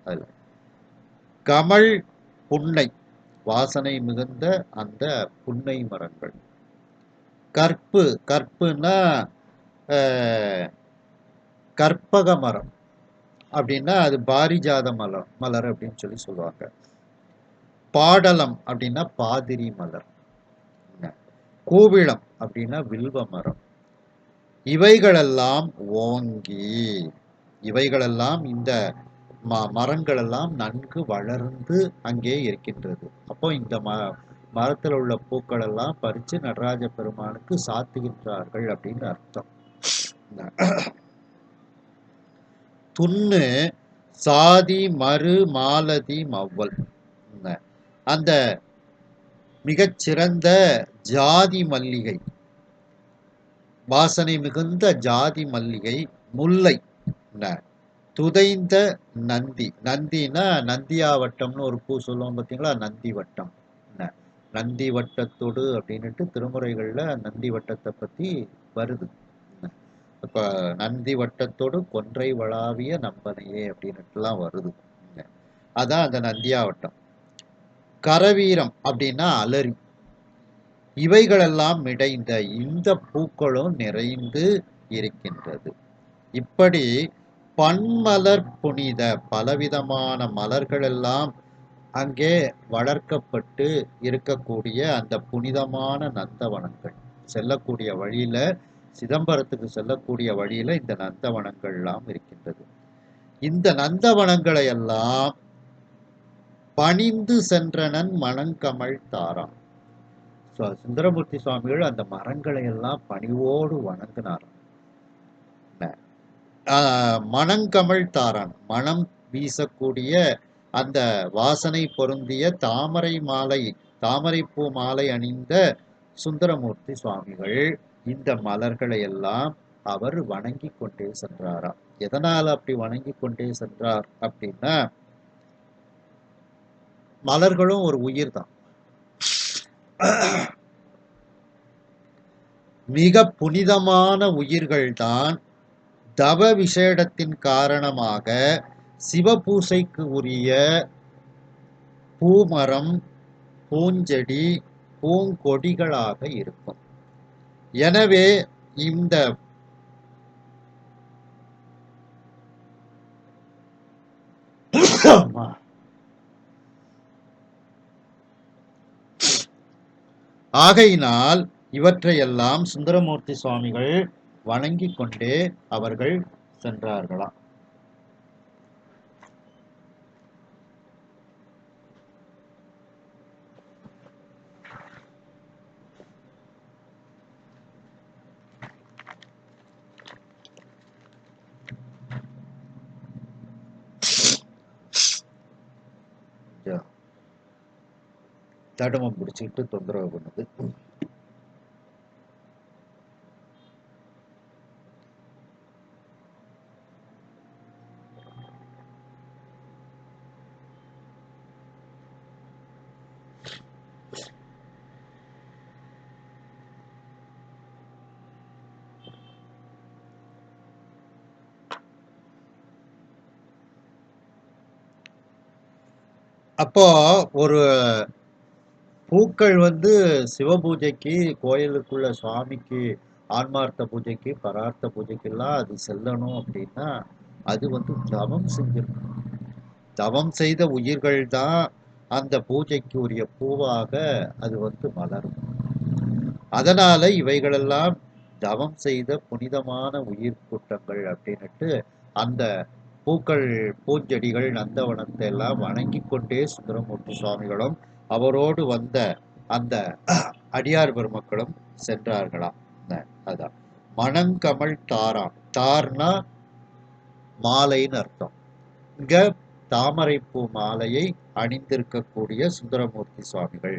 அதுல கமல் புன்னை, வாசனை மிகுந்த அந்த புன்னை மரங்கள். கற்பு, கற்புன்னா கற்பக மரம் அப்படின்னா அது பாரிஜாத மலர் மலர் அப்படின்னு சொல்லி சொல்லுவாங்க. பாடலம் அப்படின்னா பாதிரி மலர். கூவிளம் அப்படின்னா வில்வ மரம். இவைகளெல்லாம் ஓங்கி, இவைகளெல்லாம் இந்த மரங்கள் எல்லாம் நன்கு வளர்ந்து அங்கே இருக்கின்றது. அப்போ இந்த மரத்தில் உள்ள பூக்கள் எல்லாம் பறித்து நடராஜ பெருமானுக்கு சாத்துகின்றார்கள் அப்படின்னு அர்த்தம். துண்ணு சாதி மறு மாலதி மவ்வல், அந்த மிகச்சிறந்த ஜாதி மல்லிகை, வாசனை மிகுந்த ஜாதி மல்லிகை. முல்லை, துதைந்த நந்தி. நந்தினா நந்தியாவட்டம்னு ஒரு பூ சொல்லுவோம் பார்த்தீங்களா, நந்தி வட்டம். நந்தி வட்டத்தோடு அப்படின்னுட்டு திருமுறைகள்ல நந்தி வட்டத்தை பத்தி வருது. இப்ப நந்தி வட்டத்தோடு கொன்றை வளாவிய நம்பனையே அப்படின்னுட்டுலாம் வருது. அதான் அந்த நந்தியாவட்டம். கரவீரம் அப்படின்னா அலரி. இவைகளெல்லாம் இடைந்த இந்த பூக்களும் நிறைந்து இருக்கின்றது. இப்படி பன்மலர் புனித, பலவிதமான மலர்கள் எல்லாம் அங்கே வளர்க்கப்பட்டு இருக்கக்கூடிய அந்த புனிதமான நந்தவனங்கள். செல்லக்கூடிய வழியில, சிதம்பரத்துக்கு செல்லக்கூடிய வழியில இந்த நந்தவனங்கள் எல்லாம் இருக்கின்றது. இந்த நந்தவனங்களை எல்லாம் பணிந்து சென்றனன் மணங்கமழ் தாரான். சுந்தரமூர்த்தி சுவாமிகள் அந்த மரங்களை எல்லாம் பணிவோடு வணங்கினார். மணங்கமழ் தாரான், மனம் வீசக்கூடிய அந்த வாசனை பொருந்திய தாமரை மாலை, தாமரைப்பூ மாலை அணிந்த சுந்தரமூர்த்தி சுவாமிகள் இந்த மலர்களை எல்லாம் அவர் வணங்கி கொண்டே சென்றாராம். எதனால் அப்படி வணங்கி கொண்டே சென்றார் அப்படின்னா, மலர்களும் ஒரு உயிர் தான். மிக புனிதமான உயிர்கள் தான் தவ விசேடத்தின் காரணமாக சிவபூசைக்கு உரிய பூமரம், பூஞ்செடி, பூங்கொடிகளாக இருக்கும். எனவே இந்த ஆகையினால் இவற்றையெல்லாம் சுந்தரமூர்த்தி சுவாமிகள் வணங்கிக் கொண்டே அவர்கள் சென்றார்களாம். தடமம் பிடிச்சிட்டு தொந்தரவு பண்ணுது. அப்போ ஒரு பூக்கள் சிவபூஜைக்கு, கோயிலுக்குள்ள சுவாமிக்கு ஆன்மார்த்த பூஜைக்கு, பரார்த்த பூஜைக்கெல்லாம் அது செல்லணும் அப்படின்னா அது தவம் செஞ்சிருக்கும். தவம் செய்த உயிர்கள் தான் அந்த பூஜைக்கு உரிய பூவாக அது மலரும். அதனால இவைகளெல்லாம் தவம் செய்த புனிதமான உயிர் கூட்டங்கள் அப்படின்னுட்டு அந்த பூக்கள் பூஞ்செடிகள் நந்தவனத்தை எல்லாம் வணங்கி கொண்டே சுந்தரமூர்த்தி சுவாமிகளும் அவரோடு வந்த அந்த அடியார் பெருமக்களும் சென்றார்களாம். அதான் மணங்கமழ் தாராம். தார்னா மாலைன்னு அர்த்தம். இங்க தாமரைப்பூ மாலையை அணிந்திருக்கக்கூடிய சுந்தரமூர்த்தி சுவாமிகள்,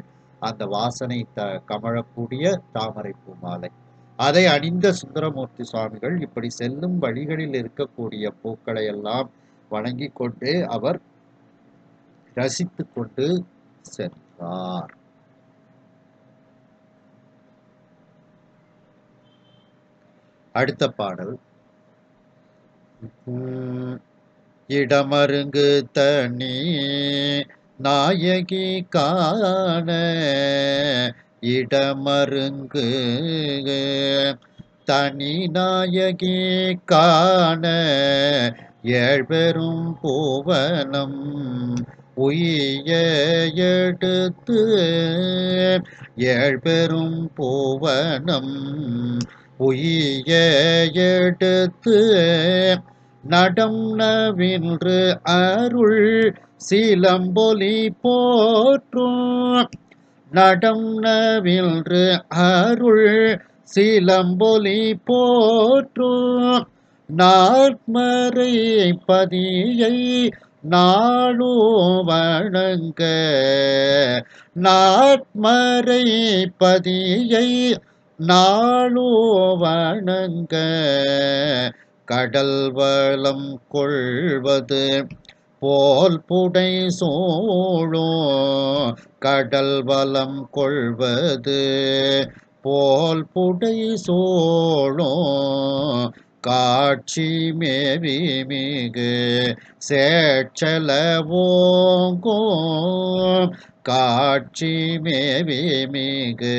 அந்த வாசனை கமழக்கூடிய தாமரைப்பூ மாலை, அதை அணிந்த சுந்தரமூர்த்தி சுவாமிகள் இப்படி செல்லும் வழிகளில் இருக்கக்கூடிய பூக்களை எல்லாம் வணங்கி கொண்டு அவர் ரசித்து கொண்டு சென்றார். அடுத்த பாடல். இடமருங்கு தனி நாயகி காண இடமருங்கு தனி நாயகி காண ஏழ்பெரும் பூவனம் உய்ய எடுத்து ஏழ்பெரும் பூவனம் உய்ய எடுத்து நடம் நவின்று அருள் சீலம்பொலி போற்றும் நடம் நவின்று அருள் சீலம்பொலி போற்றும் நாட்மறை பதியை நாளோ வணங்க நாட்மறை பதியை நாளோ வணங்க கடல் வளம் கொள்வது போல் புடை சோழோ கடல் வளம் கொள்வது போல் புடை சோழோ காட்சி மேவி மிகு சேற்றலவோங்கோ காட்சி மேவி மிகு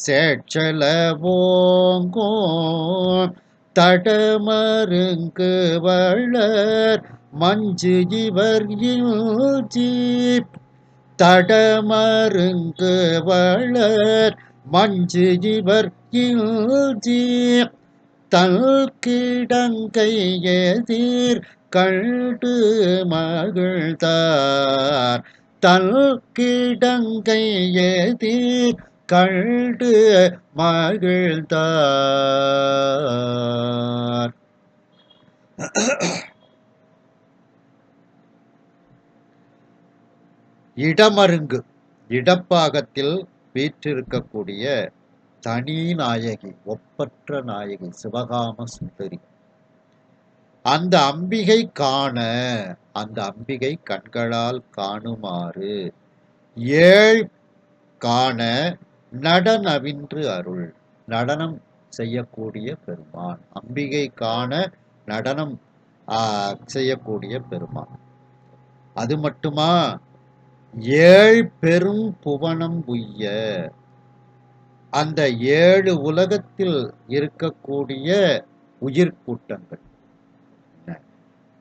சேற்றலவோங்கோ தடமருங்கு வளர் மஞ்சு இவர் ஜீப் தடமருங்கு வளர் மஞ்சு இவர் ஜீப் தல் கிடங்கை எதிர் கண்டு மகிழ்ந்தார் தல் கிடங்கை எதிர் கண்டு மகிழ்ந்தார். இடமருங்கு இடப்பாகத்தில் வீற்றிருக்கக்கூடிய தனி நாயகி, ஒப்பற்ற நாயகி, சிவகாம சுந்தரி, அந்த அம்பிகை காண அந்த அம்பிகை கண்களால் காணுமாறு ஏழ் காண நடனவின்று அருள் நடனம் செய்யக்கூடிய பெருமான், அம்பிகை காண நடனம் செய்யக்கூடிய பெருமான். அது மட்டுமா, ஏழ் பெரும் புவனம் உய்ய அந்த 7 உலகத்தில் இருக்கக்கூடிய உயிர்க்கூட்டங்கள்,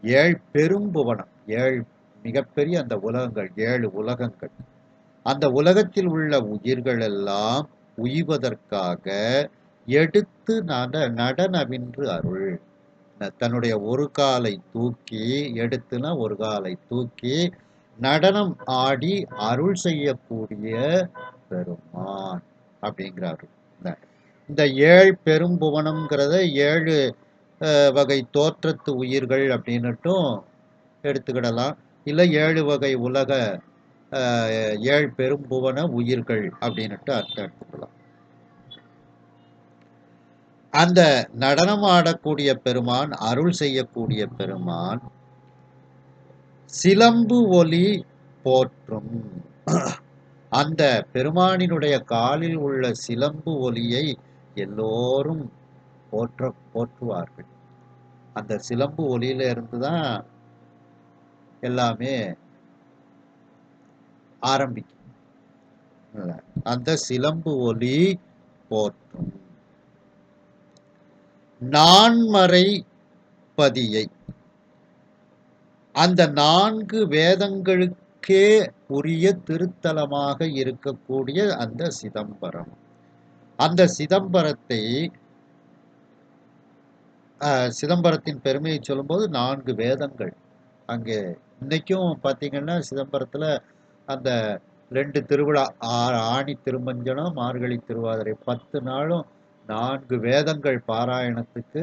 7 பெரும்புவனம், 7 மிகப்பெரிய அந்த உலகங்கள், 7 உலகங்கள். அந்த உலகத்தில் உள்ள உயிர்கள் எல்லாம் உய்வதற்காக எடுத்து நடனவின்று அருள். தன்னுடைய ஒரு காலை தூக்கி, எடுத்துனா ஒரு காலை தூக்கி நடனம் ஆடி அருள் செய்யக்கூடிய பெருமான் அப்படிங்கிறாரு. இந்த 7 பெரும்புவனம்ங்கிறத 7 வகை தோற்றத்து உயிர்கள் அப்படின்னுட்டும் எடுத்துக்கிடலாம். இல்லை 7 வகை உலக 7 பெரும்புவன உயிர்கள் அப்படின்னுட்டு அர்த்தம் எடுத்துக்கலாம். அந்த நடனம் ஆடக்கூடிய பெருமான், அருள் செய்யக்கூடிய பெருமான் சிலம்பு ஒலி போற்றும். அந்த பெருமானினுடைய காலில் உள்ள சிலம்பு ஒலியை எல்லோரும் போற்றுவார்கள். அந்த சிலம்பு ஒலியில இருந்துதான் எல்லாமே ஆரம்பிக்கும். அந்த சிலம்பு ஒலி போற்றும். நான்மறை பதியை, அந்த 4 வேதங்களுக்கே உரிய திருத்தலமாக இருக்கக்கூடிய அந்த சிதம்பரம். அந்த சிதம்பரத்தின் பெருமையை சொல்லும்போது 4 வேதங்கள் அங்கே. இன்னைக்கும் பார்த்தீங்கன்னா சிதம்பரத்துல அந்த 2 திருவிழா, ஆணி திருமஞ்சனம், மார்கழி திருவாதிரை, 10 நாளும் 4 வேதங்கள் பாராயணத்துக்கு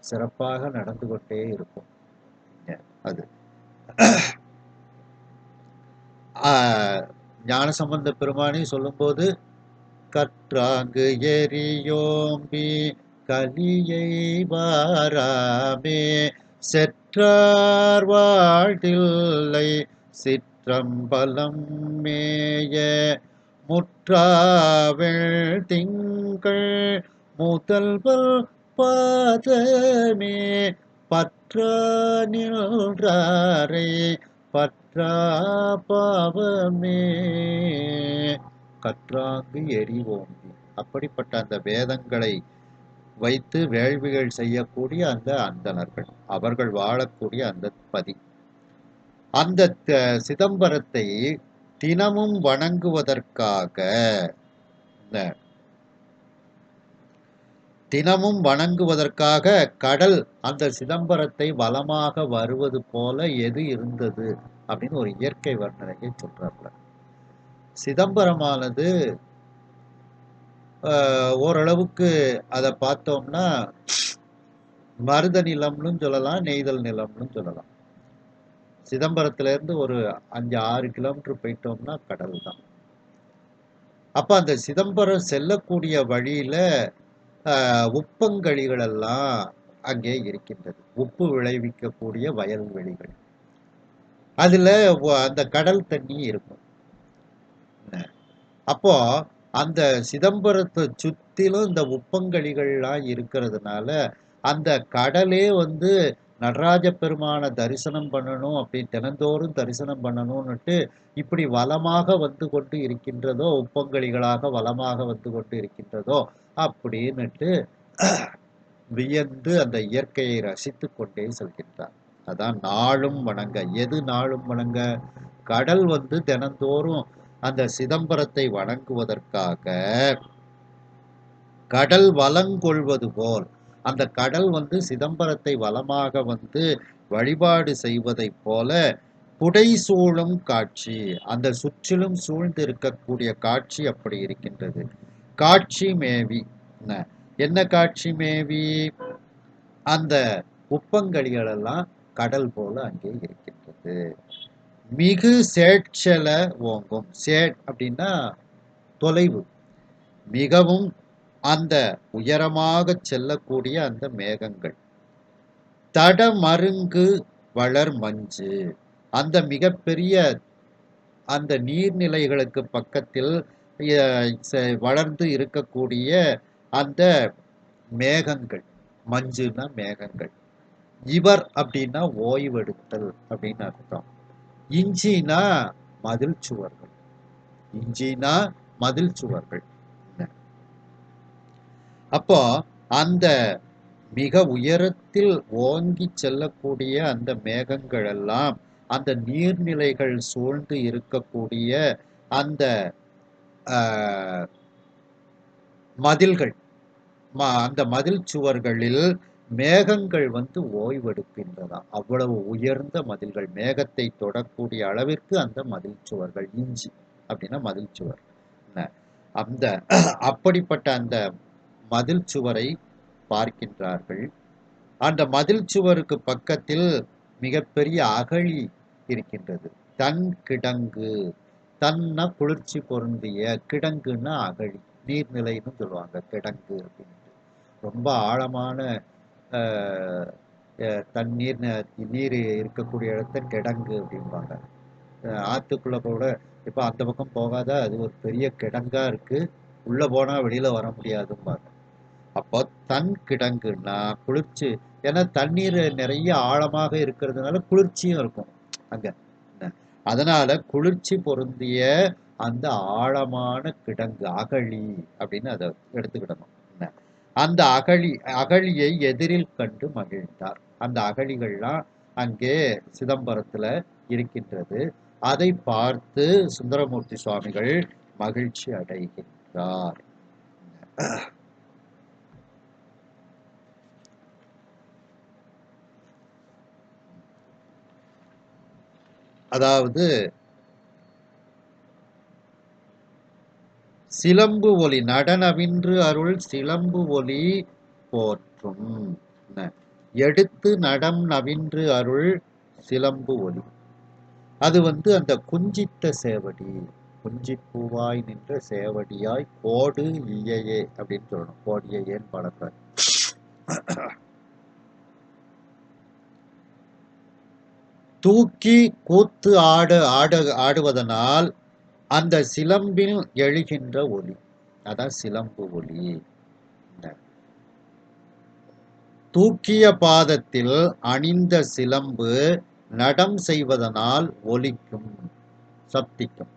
சிறப்பாக நடந்து கொண்டே இருக்கும். அது ஞானசம்பந்த பெருமானி சொல்லும்போது, கற்றாங்கு எரியோம்பி கலியை வாராமே செற்றார் வாழ்தில்லை சிற்றம்பலம் மேய முற்றாவெள் திங்கள் முதல்வல் பாதமே பற்றா நின்றாரை பற்றா பாவமே. கற்றாங்கு எரிவோம்பி, அப்படிப்பட்ட அந்த வேதங்களை வைத்து வேள்விகள் செய்யக்கூடிய அந்த அந்தணர்கள், அவர்கள் வாழக்கூடிய அந்த பதி, அந்த சிதம்பரத்தை தினமும் வணங்குவதற்காக கடல் அந்த சிதம்பரத்தை வலமாக வருவது போல எது இருந்தது அப்படின்னு ஒரு இயற்கை வர்ணனையை சொல்றாங்க. சிதம்பரமானது ஓரளவுக்கு அதை பார்த்தோம்னா மருத நிலம்னு சொல்லலாம், நெய்தல் நிலம்னு சொல்லலாம். சிதம்பரத்திலிருந்து ஒரு 5-6 கிலோமீட்டர் போயிட்டோம்னா கடல் தான். அப்ப அந்த சிதம்பரம் செல்லக்கூடிய வழியில உப்பங்கழிகள் எல்லாம் அங்கே இருக்கின்றது. உப்பு விளைவிக்கக்கூடிய வயல்வெளிகள், அதுல அந்த கடல் தண்ணி இருக்கும். அப்போ அந்த சிதம்பரத்தை சுத்திலும் இந்த உப்பங்கழிகள்லாம் இருக்கிறதுனால அந்த கடலே நடராஜ பெருமான தரிசனம் பண்ணணும், அப்படி தினந்தோறும் தரிசனம் பண்ணணும்னுட்டு இப்படி வளமாக வந்து கொண்டு இருக்கின்றதோ, உப்பங்கழிகளாக வளமாக வந்து கொண்டு இருக்கின்றதோ அப்படின்னுட்டு வியந்து அந்த இயற்கையை ரசித்து கொண்டே செல்கின்றார். அதான் நாளும் வணங்க. எது நாளும் வணங்க? கடல் தினந்தோறும் அந்த சிதம்பரத்தை வணங்குவதற்காக கடல் வலங்கொள்வது போல் அந்த கடல் சிதம்பரத்தை வலமாக வழிபாடு செய்வதை போல புடை சூழும் காட்சி, அந்த சுற்றிலும் சூழ்ந்து இருக்கக்கூடிய காட்சி அப்படி இருக்கின்றது. காட்சி மேவி, என்ன காட்சி மேவி? அந்த உப்பங்கழிகள் எல்லாம் கடல் போல அங்கே இருக்கின்றது. மிகு சேட்சல ஓங்கும். சேட் அப்படின்னா தொலைவு, மிகவும் அந்த உயரமாக செல்லக்கூடிய அந்த மேகங்கள். தடமருங்கு வளர் மஞ்சு, அந்த மிகப்பெரிய அந்த நீர்நிலைகளுக்கு பக்கத்தில் வளர்ந்து இருக்கக்கூடிய அந்த மேகங்கள். மஞ்சுனா மேகங்கள். இவர் அப்படின்னா ஓய்வெடுத்தல் அப்படின்னு அர்த்தம். இஞ்சினா மதில் சுவர்கள். இஞ்சினா மதில் சுவர்கள். அப்போ அந்த மிக உயரத்தில் ஓங்கி செல்லக்கூடிய அந்த மேகங்கள் எல்லாம் அந்த நீர்நிலைகள் சூழ்ந்து இருக்கக்கூடிய அந்த மதில்கள், அந்த மதில் சுவர்களில் மேகங்கள் வந்து ஓய்வெடுக்கின்றதா. அவ்வளவு உயர்ந்த மதில்கள், மேகத்தை தொடக்கூடிய அளவிற்கு அந்த மதில் சுவர்கள். இஞ்சி அப்படின்னா மதில் சுவர். அந்த அப்படிப்பட்ட அந்த மதில் சுவரை பார்க்கின்றார்கள். அந்த மதில் சுவருக்கு பக்கத்தில் மிகப்பெரிய அகழி இருக்கின்றது. தன் கிடங்கு, தன்னா குளிர்ச்சி பொருந்திய, கிடங்குன்னா அகழி, நீர்நிலைன்னு சொல்லுவாங்க கிடங்கு அப்படின்ட்டு. ரொம்ப ஆழமான தண்ணீர் நீர் இருக்கக்கூடிய இடத்த கிடங்கு அப்படிம்பாங்க. ஆற்றுக்குள்ளே கூட இப்போ அந்த பக்கம் போகாத, அது ஒரு பெரிய கிடங்கா இருக்கு, உள்ளே போனால் வெளியில் வர முடியாதும்பாங்க. அப்போ தன் கிடங்குன்னா குளிர்ச்சி, ஏன்னா தண்ணீர் நிறைய ஆழமாக இருக்கிறதுனால குளிர்ச்சியும் இருக்கும் அங்கே. அதனால குளிர்ச்சி பொருந்திய அந்த ஆழமான கிடங்கு, அகழி அப்படின்னு அதை எடுத்துக்கிடணும். அந்த அகழியை எதிரில் கண்டு மகிழ்ந்தார். அந்த அகழிகள்லாம் அங்கே சிதம்பரத்தில் இருக்கின்றது. அதை பார்த்து சுந்தரமூர்த்தி சுவாமிகள் மகிழ்ச்சி அடைகின்றார். அதாவது சிலம்பு ஒலி நடனவின்று அருள் சிலம்பு ஒலி போற்றும். எடுத்து நடம் நவின்று அருள் சிலம்பு ஒலி. அது வந்து அந்த குஞ்சித்த சேவடி, குஞ்சிப்பூவாய் நின்ற சேவடியாய் கோடு இயையே அப்படின்னு சொல்லணும். கோடிய ஏன் பழக்க தூக்கி கூத்து ஆடுவதனால் அந்த சிலம்பில் எழுகின்ற ஒலி, அதான் சிலம்பு ஒலி. தூக்கிய பாதத்தில் அணிந்த சிலம்பு நடம் செய்வதனால் ஒலிக்கும், சப்திக்கும்.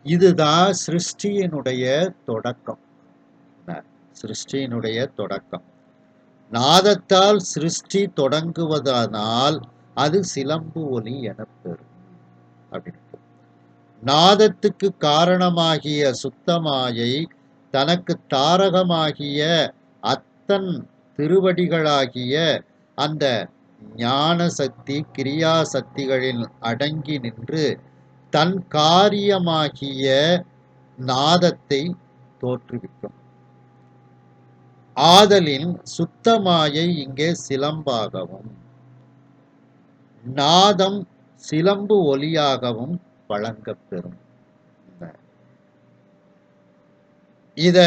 இதுதான் சிருஷ்டியினுடைய தொடக்கம். சிருஷ்டியினுடைய தொடக்கம். நாதத்தால் சிருஷ்டி தொடங்குவதனால் அது சிலம்பு ஒலி எனப்பெறும் அப்படின்னு. நாதத்துக்கு காரணமாகிய சுத்தமாயை தனக்கு தாரகமாகிய அத்தன் திருவடிகளாகிய அந்த ஞான சக்தி கிரியா சக்திகளில் அடங்கி நின்று தன் காரியமாகிய நாதத்தை தோற்றுவிக்கும். ஆதலின் சுத்தமாயை இங்கே சிலம்பாகவும் நாதம் சிலம்பு ஒலியாகவும் வழங்கப்பெறும். இத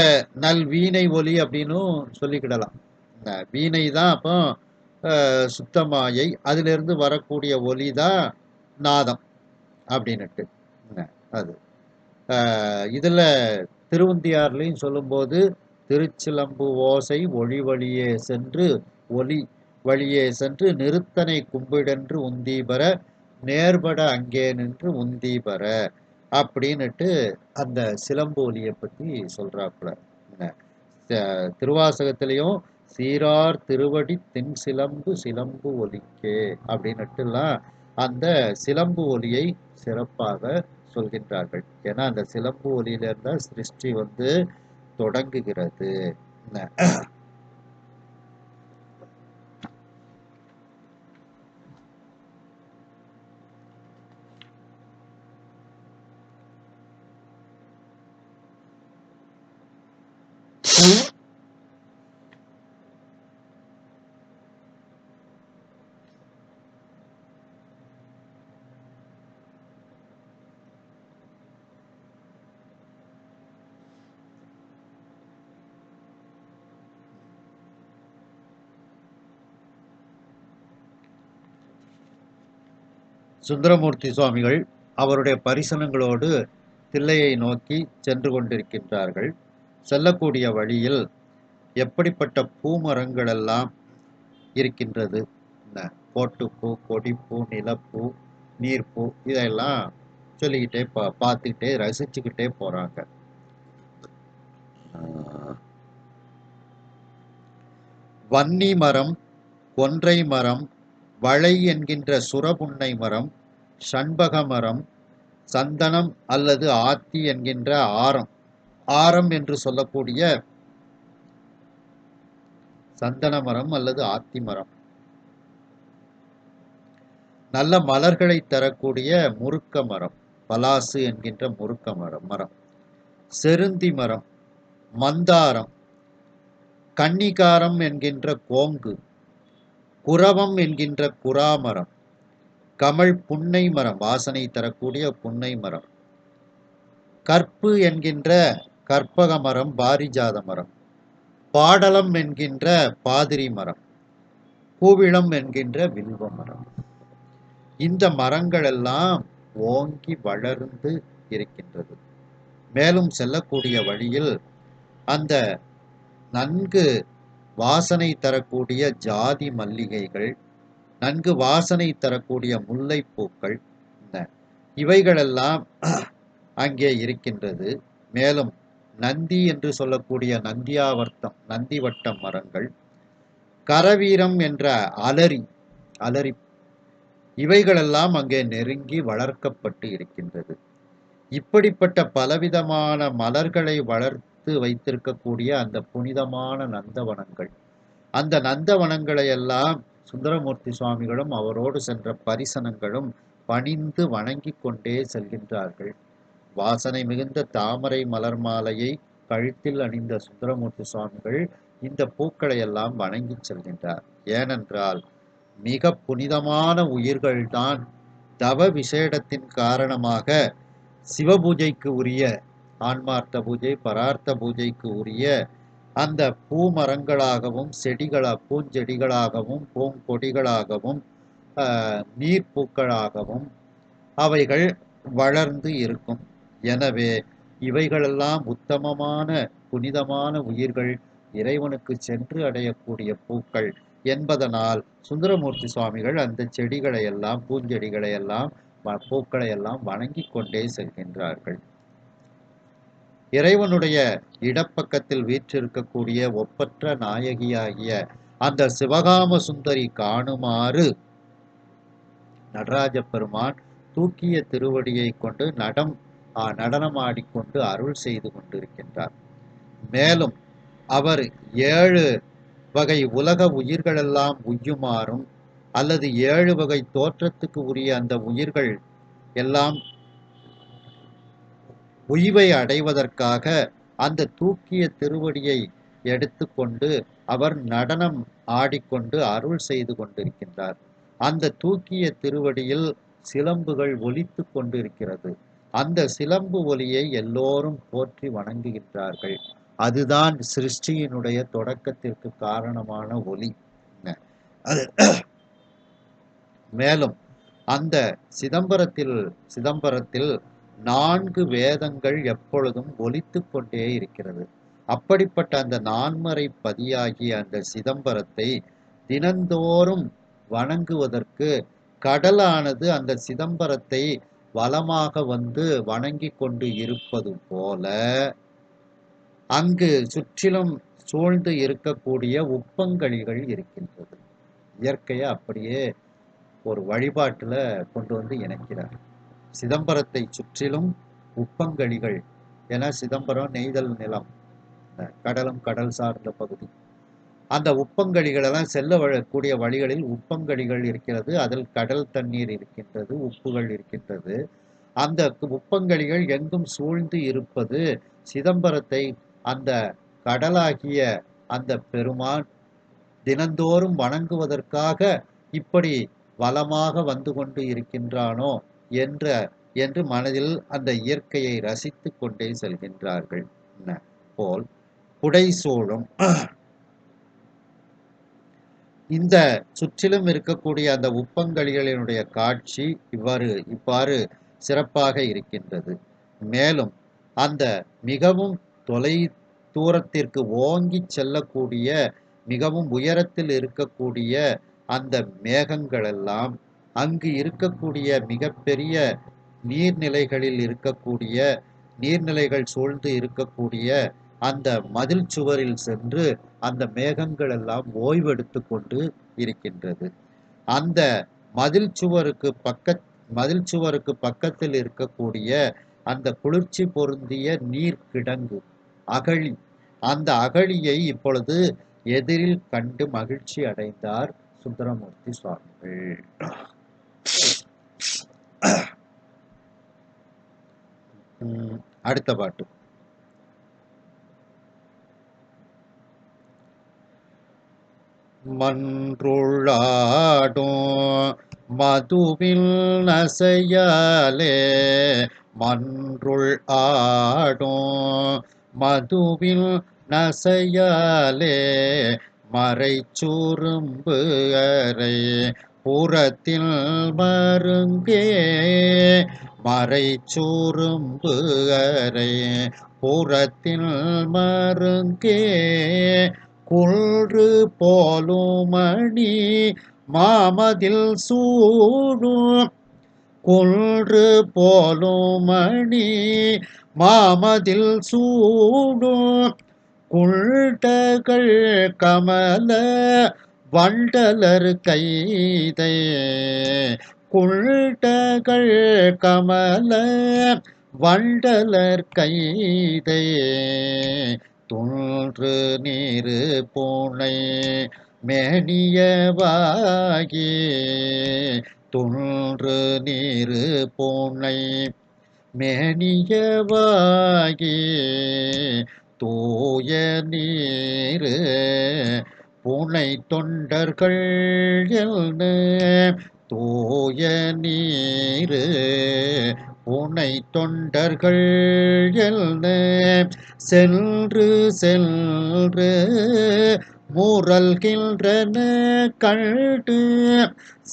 நல் வீணை ஒலி அப்படின்னும் சொல்லிக்கிடலாம். வீணை தான் அப்போ சுத்தமாயை, அதிலிருந்து வரக்கூடிய ஒலி தான் நாதம் அப்படின்னுட்டு. அது இதில் திருவுந்தியார்லையும் சொல்லும்போது திருச்சிலம்பு ஓசை ஒளி வழியே சென்று ஒலி வழியே சென்று நிறுத்தனை கும்பிடென்று உந்தீபர நேர்பட அங்கே நின்று உந்தீபர அப்படின்னுட்டு அந்த சிலம்பு ஒலியை பற்றி சொல்றாப்புல. திருவாசகத்திலையும் சீரார் திருவடி தென் சிலம்பு சிலம்பு ஒலிக்கே அப்படின்னுட்டுலாம் அந்த சிலம்பு ஒலியை சிறப்பாக சொல்கின்றார்கள். ஏன்னா அந்த சிலம்பு ஒலியிலிருந்த சிருஷ்டி வந்து தொடங்குகிறது. சுந்தரமூர்த்தி சுவாமிகள் அவருடைய பரிசனங்களோடு தில்லையை நோக்கி சென்று கொண்டிருக்கின்றார்கள். செல்லக்கூடிய வழியில் எப்படிப்பட்ட பூமரங்கள் எல்லாம் இருக்கின்றது, கோட்டுப்பூ, கொடிப்பூ, நிலப்பூ, நீர்ப்பூ, இதெல்லாம் சொல்லிக்கிட்டே பார்த்துக்கிட்டே ரசிச்சுக்கிட்டே போறாங்க. வன்னி மரம், கொன்றை மரம், வளை என்கின்ற சுரபுன்னை மரம், சண்பக மரம், சந்தனம் அல்லது ஆத்தி என்கின்ற ஆரம் என்று சொல்லக்கூடிய சந்தன மரம் அல்லது ஆத்தி மரம், நல்ல மலர்களை தரக்கூடிய முருக்க மரம், பலாசு என்கின்ற முருக்க மரம், செருந்தி மரம், மந்தாரம், கன்னிகாரம் என்கின்ற கோங்கு, குரவம் என்கின்ற குராமரம், கமல் புன்னை மரம், வாசனை தரக்கூடிய புன்னை மரம், கற்பு என்கின்ற கற்பக மரம், பாரிஜாத மரம், பாடலம் என்கின்ற பாதிரி மரம், கூவிளம் என்கின்ற வில்வ மரம். இந்த மரங்கள் எல்லாம் ஓங்கி வளர்ந்து இருக்கின்றது. மேலும் செல்லக்கூடிய வழியில் அந்த நன்கு வாசனை தரக்கூடிய ஜாதி மல்லிகைகள், நன்கு வாசனை தரக்கூடிய முல்லைப்பூக்கள், இவைகளெல்லாம் அங்கே இருக்கின்றது. மேலும் நந்தி என்று சொல்லக்கூடிய நந்திவட்டம் மரங்கள், கரவீரம் என்ற அலரி இவைகளெல்லாம் அங்கே நெருங்கி வளர்க்கப்பட்டு இருக்கின்றது. இப்படிப்பட்ட பலவிதமான மலர்களை வளர்த்து வைத்திருக்கக்கூடிய அந்த புனிதமான நந்தவனங்கள், அந்த நந்தவனங்களை எல்லாம் சுந்தரமூர்த்தி சுவாமிகளும் அவரோடு சென்ற பரிசனங்களும் பணிந்து வணங்கி கொண்டே செல்கின்றார்கள். வாசனை மிகுந்த தாமரை மலர் மாலையை கழுத்தில் அணிந்த சுந்தரமூர்த்தி சுவாமிகள் இந்த பூக்களை எல்லாம் வணங்கி செல்கின்றார். ஏனென்றால் மிக புனிதமான உயிர்கள்தான் தவ விசேடத்தின் காரணமாக சிவபூஜைக்கு உரிய ஆன்மார்த்த பூஜை, பரார்த்த பூஜைக்கு உரிய அந்த பூமரங்களாகவும் பூஞ்செடிகளாகவும் பூங்கொடிகளாகவும் நீர்ப்பூக்களாகவும் அவைகள் வளர்ந்து இருக்கும். எனவே இவைகளெல்லாம் உத்தமமான புனிதமான உயிர்கள் இறைவனுக்கு சென்று அடையக்கூடிய பூக்கள் என்பதனால் சுந்தரமூர்த்தி சுவாமிகள் அந்த செடிகளை எல்லாம், பூஞ்செடிகளை எல்லாம், பூக்களை எல்லாம் வணங்கி கொண்டே செல்கின்றார்கள். இறைவனுடைய இடப்பக்கத்தில் வீற்றிருக்கக்கூடிய ஒப்பற்ற நாயகியாகிய அந்த சிவகாம சுந்தரி காணுமாறு நடராஜ பெருமான் தூக்கிய திருவடியை கொண்டு நடனமாடிக்கொண்டு அருள் செய்து கொண்டிருக்கின்றார். மேலும் அவர் 7 வகை உலக உயிர்களெல்லாம் உய்யுமாறும், அல்லது 7 வகை தோற்றத்துக்கு உரிய அந்த உயிர்கள் எல்லாம் உய்வை அடைவதற்காக அந்த தூக்கிய திருவடியை எடுத்துக்கொண்டு அவர் நடனம் ஆடிக்கொண்டு அருள் செய்து கொண்டிருக்கின்றார். அந்த தூக்கிய திருவடியில் சிலம்புகள் ஒலித்து கொண்டிருக்கிறது. அந்த சிலம்பு ஒலியை எல்லோரும் போற்றி வணங்குகின்றார்கள். அதுதான் சிருஷ்டியினுடைய தொடக்கத்திற்கு காரணமான ஒலி. மேலும் அந்த சிதம்பரத்தில் 4 வேதங்கள் எப்பொழுதும் ஒலித்து கொண்டே இருக்கிறது. அப்படிப்பட்ட அந்த 4மறை பதியாகிய அந்த சிதம்பரத்தை தினந்தோறும் வணங்குவதற்கு கடலானது அந்த சிதம்பரத்தை வலமாக வந்து வணங்கி கொண்டு இருப்பது போல அங்கு சுற்றிலும் சூழ்ந்து இருக்கக்கூடிய உப்பங்கழிகள் இருக்கின்றது. இயற்கையை அப்படியே ஒரு வழிபாட்டுல கொண்டு வந்து இணைக்கிறார். சிதம்பரத்தை சுற்றிலும் உப்பங்கழிகள் என, சிதம்பரம் நெய்தல் நிலம், கடலும் கடல் சார்ந்த பகுதி, அந்த உப்பங்கழிகளெல்லாம் செல்லக்கூடிய வழிகளில் உப்பங்கழிகள் இருக்கிறது. அதில் கடல் தண்ணீர் இருக்கின்றது, உப்புகள் இருக்கின்றது. அந்த உப்பங்கழிகள் எங்கும் சூழ்ந்து இருப்பது சிதம்பரத்தை அந்த கடலாகிய அந்த பெருமான் தினந்தோறும் வணங்குவதற்காக இப்படி வலமாக வந்து கொண்டு இருக்கின்றானோ என்று மனதில் அந்த இயற்கையை ரசித்து கொண்டே செல்கின்றார்கள். போல் புடைசூழும் இந்த சுற்றிலும் இருக்கக்கூடிய அந்த உப்பங்கழிகளினுடைய காட்சி இவ்வாறு சிறப்பாக இருக்கின்றது. மேலும் அந்த மிகவும் தூரத்திற்கு ஓங்கி செல்லக்கூடிய மிகவும் உயரத்தில் இருக்கக்கூடிய அந்த மேகங்கள் எல்லாம் அங்கு இருக்கக்கூடிய மிகப்பெரிய நீர்நிலைகள் சூழ்ந்து இருக்கக்கூடிய அந்த மதில் சுவரில் சென்று அந்த மேகங்கள் எல்லாம் ஓய்வெடுத்து கொண்டு இருக்கின்றது. அந்த மதில் சுவருக்கு பக்கத்தில் இருக்கக்கூடிய அந்த குளிர்ச்சி பொருந்திய நீர் கிடங்கு அகழி, அந்த அகழியை இப்பொழுது எதிரில் கண்டு மகிழ்ச்சி அடைந்தார் சுந்தரமூர்த்தி சுவாமிகள். அடுத்த பாட்டு. மன்றுள்ளாடும் மதுவில் நசையாலே, மன்றுள் ஆடும் மதுவில் நசையாலே, மறைச்சுரும்பு அறை புறத்தில் மருங்கே, மறைச்சுரும்பு அறை புறத்தில் மருங்கே, குன்று போலுமணி மாமதில் சூடும், குன்று போலுமணி மாமதில் சூடும், குள்டகள் கமல வண்டலர் கைதை, குள்டகள் கமல வண்டலர் கைதை, துன்று நீரு பூனை மேனியவாகி, துன்று நீரு பூனை மேனியவாகி, தூய நீரு பூனை தொண்டர்கள் என்ன, தூய நீரு பூனை தொண்டர்கள் என்ன, சென்று சென்று முரல்கின்றன கண்டு,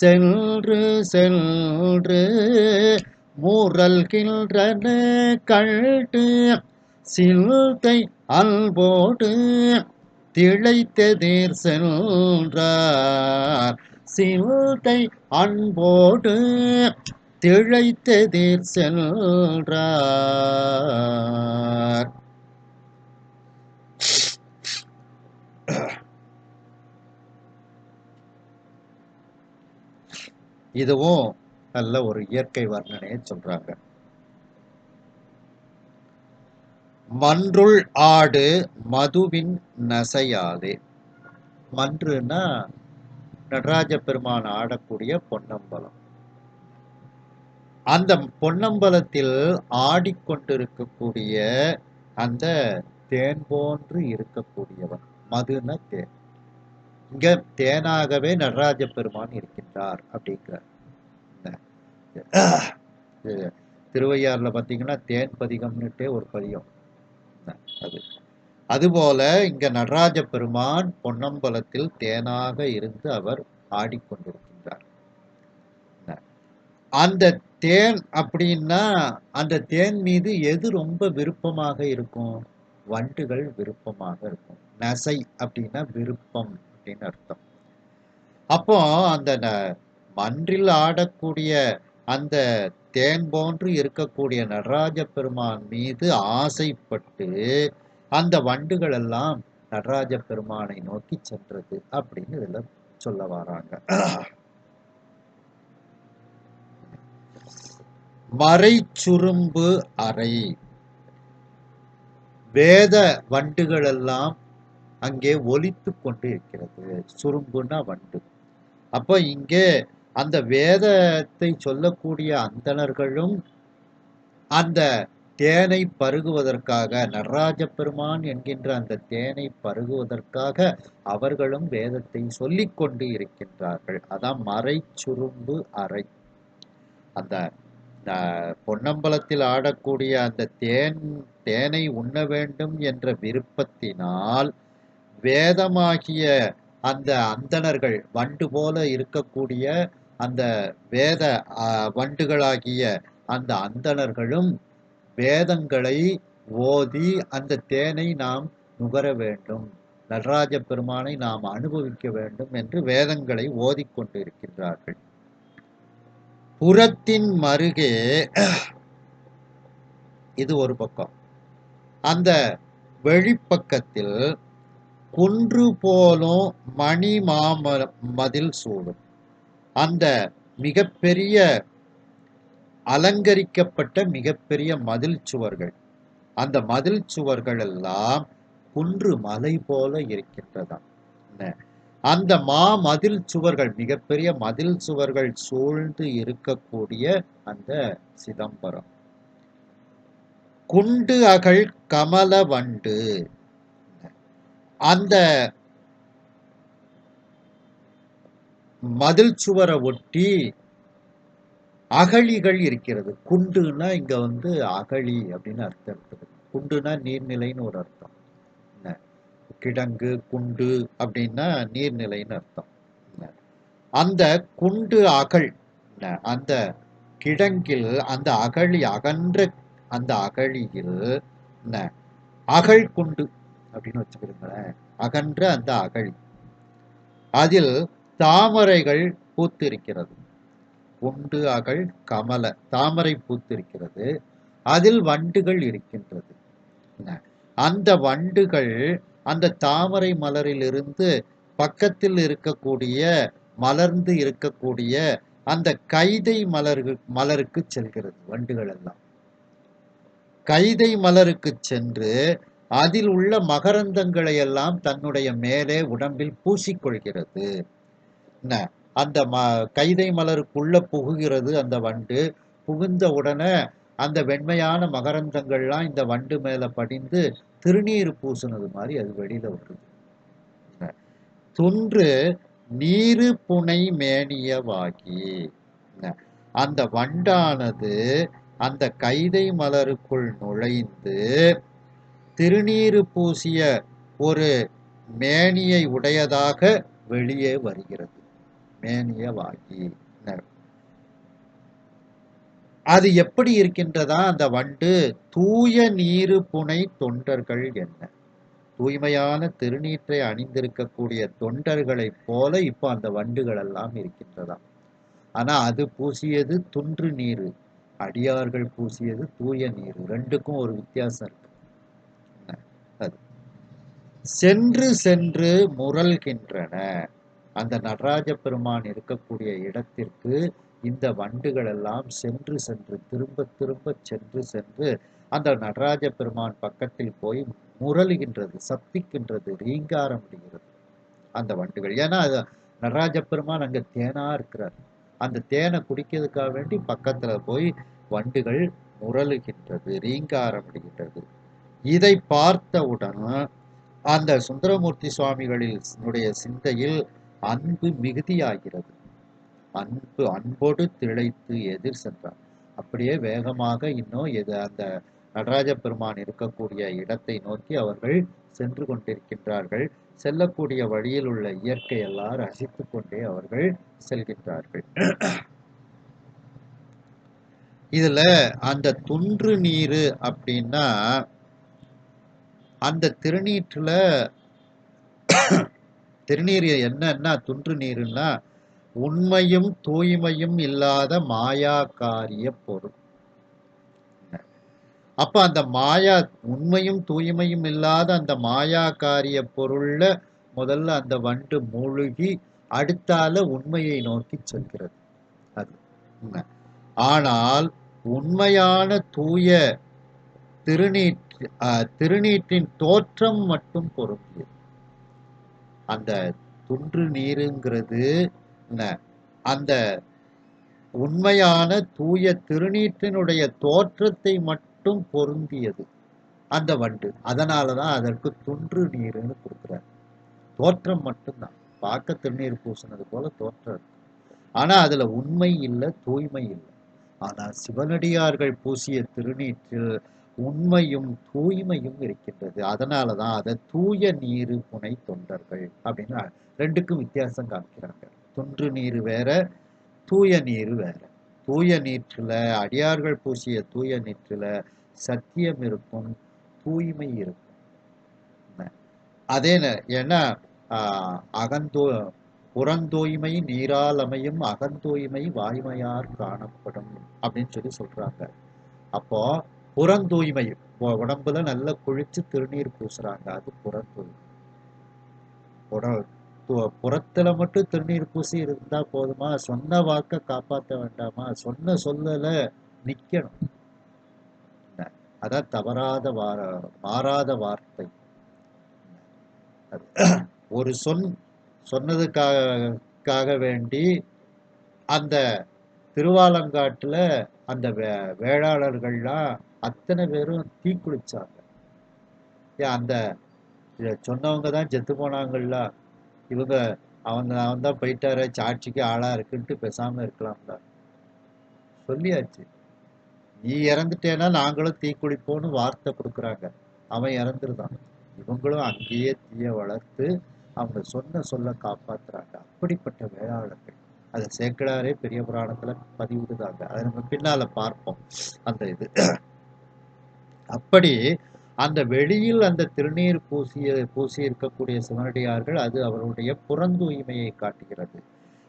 சென்று சென்று முரல்கின்றன கண்டு, சில்தை அல்போடு திளைத்தெதிர் சென்றார், சில்தை அன்போடு திளைத்தெதிர் சென்றார். இதுவும் நல்ல ஒரு இயற்கை வர்ணனையை சொல்றாங்க. மன்றுள் ஆடு மதுவின் நசையாலே. மன்றுனா நடராஜ பெருமான் ஆடக்கூடிய பொன்னம்பலம். அந்த பொன்னம்பலத்தில் ஆடிக்கொண்டிருக்கக்கூடிய அந்த தேன் போன்று இருக்கக்கூடியவன். மதுன தேன். இங்க தேனாகவே நடராஜ பெருமான் இருக்கின்றார் அப்படிங்கிறார். திருவையாறுல பார்த்தீங்கன்னா தேன் பதிகம்னுட்டே ஒரு பதிகம். அதுபோல இங்க நடராஜ பெருமான் பொன்னம்பலத்தில் தேனாக இருந்து அவர் ஆடிக்கொண்டிருக்கின்றார். அந்த தேன் அப்படின்னா அந்த தேன் மீது எது ரொம்ப விருப்பமாக இருக்கும்? வண்டுகள் விருப்பமாக இருக்கும். நசை அப்படின்னா விருப்பம் அப்படின்னு அர்த்தம். அப்போ அந்த மன்றில் ஆடக்கூடிய அந்த தேன் போன்று இருக்கக்கூடிய நடராஜ பெருமான் மீது ஆசைப்பட்டு அந்த வண்டுகள் எல்லாம் நடராஜ பெருமானை நோக்கி சென்றது அப்படின்னு இதுல சொல்ல வராங்க. மறைச்சுரும்பு அறை. வேத வண்டுகள் எல்லாம் அங்கே ஒலித்து கொண்டு இருக்கிறது. சுரும்புனா வண்டு. அப்ப இங்கே அந்த வேதத்தை சொல்லக்கூடிய அந்தணர்களும் அந்த தேனை பருகுவதற்காக, நடராஜ பெருமான் என்கின்ற அந்த தேனை பருகுவதற்காக அவர்களும் வேதத்தை சொல்லிக் கொண்டு இருக்கின்றார்கள். அதான் மறைச்சுரும்பு அறை. அந்த பொன்னம்பலத்தில் ஆடக்கூடிய அந்த தேனை உண்ண வேண்டும் என்ற விருப்பத்தினால் வேதமாகிய அந்த அந்தணர்கள், வண்டு போல இருக்கக்கூடிய அந்த வேத வண்டுகளாகிய அந்த அந்தணர்களும் வேதங்களை ஓதி அந்த தேனை நாம் நுகர வேண்டும், நடராஜ பெருமானை நாம் அனுபவிக்க வேண்டும் என்று வேதங்களை ஓதிக்கொண்டிருக்கின்றார்கள். புறத்தின் மருகே, இது ஒரு பக்கம். அந்த வெளிப்பக்கத்தில் குன்று போலும் மணி மதில் சூழும். அந்த மிகப்பெரிய அலங்கரிக்கப்பட்ட மிகப்பெரிய மதில் சுவர்கள், அந்த மதில் சுவர்கள் எல்லாம் குன்று மலை போல இருக்கின்றதாம். அந்த மதில் சுவர்கள், மிகப்பெரிய மதில் சுவர்கள் சூழ்ந்து இருக்கக்கூடிய அந்த சிதம்பரம். குண்டு அகழ் கமல வண்டு, அந்த மதில் சுவரை ஒட்டி அகழிகள் இருக்கிறது. குண்டுன்னா இங்க அகழி அப்படின்னு அர்த்தம் இருக்குது. குண்டுனா நீர்நிலைன்னு ஒரு அர்த்தம். கிடங்கு குண்டு அப்படின்னா நீர்நிலைன்னு அர்த்தம். அந்த குண்டு அகழ், அந்த கிடங்கில், அந்த அகழி, அகன்ற அந்த அகழியில் அகழ் குண்டு அப்படின்னு வச்சுக்கிறீங்களேன். அகன்ற அந்த அகழி, அதில் தாமரைகள் பூத்திருக்கிறது. குண்டு அகழ் கமல, தாமரை பூத்திருக்கிறது. அதில் வண்டுகள் இருக்கின்றது. அந்த வண்டுகள் அந்த தாமரை மலரிலிருந்து பக்கத்தில் இருக்கக்கூடிய, மலர்ந்து இருக்கக்கூடிய அந்த கைதை மலருக்கு செல்கிறது. வண்டுகள் எல்லாம் கைதை மலருக்கு சென்று அதில் உள்ள மகரந்தங்களை எல்லாம் தன்னுடைய மேலே உடம்பில் பூசிக்கொள்கிறது. அந்த கைதை மலருக்குள்ள புகுகிறது அந்த வண்டு. புகுந்த உடனே அந்த வெண்மையான மகரந்தங்கள்லாம் இந்த வண்டு மேல படிந்து திருநீர் பூசினது மாதிரி அது வெளியில வருது. துன்று நீரு புனை மேனியவாகி, அந்த வண்டானது அந்த கைதை மலருக்குள் நுழைந்து திருநீரு பூசிய ஒரு மேனியை உடையதாக வெளியே வருகிறது. மேனியவாகி, அது எப்படி இருக்கின்றதா அந்த வண்டு? தூய நீரு புனை தொண்டர்கள் என்ன, தூய்மையான திருநீற்றை அணிந்திருக்கக்கூடிய தொண்டர்களைப் போல இப்ப அந்த வண்டுகள் எல்லாம் இருக்கின்றதா. ஆனா அது பூசியது துன்று நீரு, அடியார்கள் பூசியது தூய நீரு. ரெண்டுக்கும் ஒரு வித்தியாசம் இருக்கு. அது சென்று சென்று முரல்கின்றன. அந்த நடராஜ பெருமான் இருக்கக்கூடிய இடத்திற்கு இந்த வண்டுகள் எல்லாம் சென்று சென்று, திரும்ப திரும்ப சென்று சென்று அந்த நடராஜ பெருமான் பக்கத்தில் போய் முரளுகின்றது, சப்திக்கின்றது, ரீங்காரம் இடுகிறது அந்த வண்டுகள். ஏன்னா அது நடராஜ பெருமான் அங்க தேனா இருக்கிறார். அந்த தேனை குடிக்கிறதுக்காக வேண்டி பக்கத்துல போய் வண்டுகள் முரளுகின்றது, ரீங்காரம் இடுகின்றது. இதை பார்த்தவுடன் அந்த சுந்தரமூர்த்தி சுவாமிகளினுடைய சிந்தையில் அன்பு மிகுதியாகிறது. அன்போடு திளைத்து எதிர் சென்றார். அப்படியே வேகமாக இன்னும் அந்த நடராஜ பெருமான் இருக்கக்கூடிய இடத்தை நோக்கி அவர்கள் சென்று கொண்டிருக்கின்றார்கள். செல்லக்கூடிய வழியில் உள்ள இயற்கை எல்லாம் ரசித்துக் கொண்டே அவர்கள் செல்கின்றார்கள். இதுல அந்த துன்று நீரு அப்படின்னா, அந்த திருநீற்றுல திருநீர் என்னன்னா, துன்று நீருன்னா உண்மையும் தூய்மையும் இல்லாத மாயாக்காரிய பொருள். அப்ப அந்த உண்மையும் தூய்மையும் இல்லாத அந்த மாயாக்காரிய பொருள்ல முதல்ல அந்த வண்டு மூழ்கி அடுத்தால உண்மையை நோக்கி செல்கிறது. அது உண்மை. ஆனால் உண்மையான தூய திருநீற்றின் தோற்றம் மட்டும் பொருந்தியது. அந்த துன்று நீருங்கிறது அந்த உண்மையான தூய திருநீற்றினுடைய தோற்றத்தை மட்டும் பொருந்தியது அந்த வண்டு. அதனாலதான் அதற்கு துன்று நீருன்னு கொடுக்குறாரு. தோற்றம் மட்டும்தான். பார்க்க திருநீர் பூசினது போல தோற்றம் இருக்கு. ஆனா அதுல உண்மை இல்லை, தூய்மை இல்லை. ஆனா சிவனடியார்கள் பூசிய திருநீற்றில் உண்மையும் தூய்மையும் இருக்கின்றது. அதனாலதான் அதை தூய நீரு புனை தொண்டர்கள் அப்படின்னு ரெண்டுக்கும் வித்தியாசம் காமிக்கிறாங்க. துன்று நீரு வேற, தூய நீரு வேற. தூய நீற்றுல, அடியார்கள் பூசிய தூய நீற்றுல சத்தியம் இருக்கும், தூய்மை இருக்கும். அதே ஏன்னா புறந்தூய்மை நீரால் அமையும், அகந்தூய்மை வாய்மையார் காணப்படும் அப்படின்னு சொல்றாங்க. அப்போ புறந்தூய்மை, உடம்புல நல்லா குளிச்சு திருநீர் பூசுறாங்க, அது புறந்தூய்மை. புறத்துல மட்டும் திருநீர் பூசி இருந்தா போதுமா? சொன்ன வாக்க காப்பாற்ற வேண்டாமா? சொன்ன சொல்லல நிக்கணும். அதான் தவறாத மாறாத வார்த்தை. ஒரு சொன்னதுக்காக வேண்டி அந்த திருவாலங்காட்டுல அந்த வேளாளர்கள்லாம் அத்தனை பேரும் தீக்குளிச்சாங்க. அந்த சொன்னவங்க தான் செத்து போனாங்கல்ல. இவங்க அவன் தான் போயிட்டார, சாட்சிக்கு ஆளா இருக்குன்ட்டு பேசாம இருக்கலாம்ல. சொல்லியாச்சு. நீ இறந்துட்டேன்னா நாங்களும் தீக்குளிப்போன்னு வார்த்தை கொடுக்குறாங்க. அவன் இறந்துருதான். இவங்களும் அங்கேயே தீய வளர்த்து அவங்க சொல்ல காப்பாத்துறாங்க. அப்படிப்பட்ட வேளாளர்கள். அதை சேக்கிழாரே பெரிய புராணத்துல பதிவிடுதாங்க. அதை நம்ம பின்னால பார்ப்போம் அந்த இது. அப்படி அந்த வெளியில் அந்த திருநீர் பூசி இருக்கக்கூடிய சிவனடியார்கள், அது அவருடைய புறந்தூய்மையை காட்டுகிறது.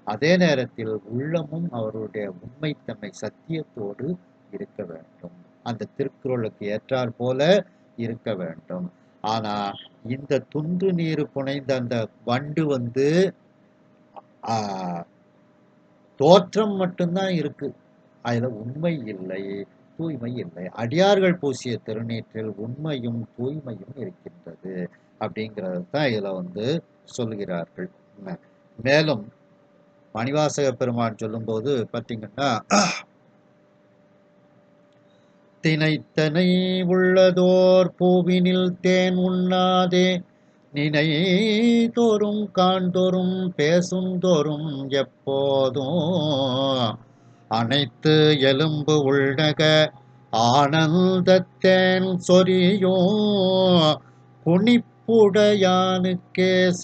அதே நேரத்தில் உள்ளமும் அவருடைய உண்மைத்தன்மை சத்தியத்தோடு இருக்க வேண்டும். அந்த திருக்குறளுக்கு ஏற்றாற் போல இருக்க வேண்டும். ஆனா இந்த துண்டு நீர் புனைந்த அந்த வண்டு தோற்றம் மட்டும்தான் இருக்கு. அதுல உண்மை இல்லை, தூய்மை இல்லை. அடியார்கள் பூசிய திருநீற்றில் உண்மையும் தூய்மையும் இருக்கின்றது அப்படிங்கிறது தான் இதுல சொல்கிறார்கள். மேலும் மணிவாசக பெருமான் சொல்லும்போது பார்த்தீங்கன்னா, தினைத்தனை உள்ளதோர் பூவினில் தேன் உண்ணாதே நினை தோறும் காண்தோறும் பேசுந்தோறும் எப்போதும் அனைத்து எலும்பு உள்நக ஆனந்தத்தேன் சொரியும் குனிப்புடையானுக்கே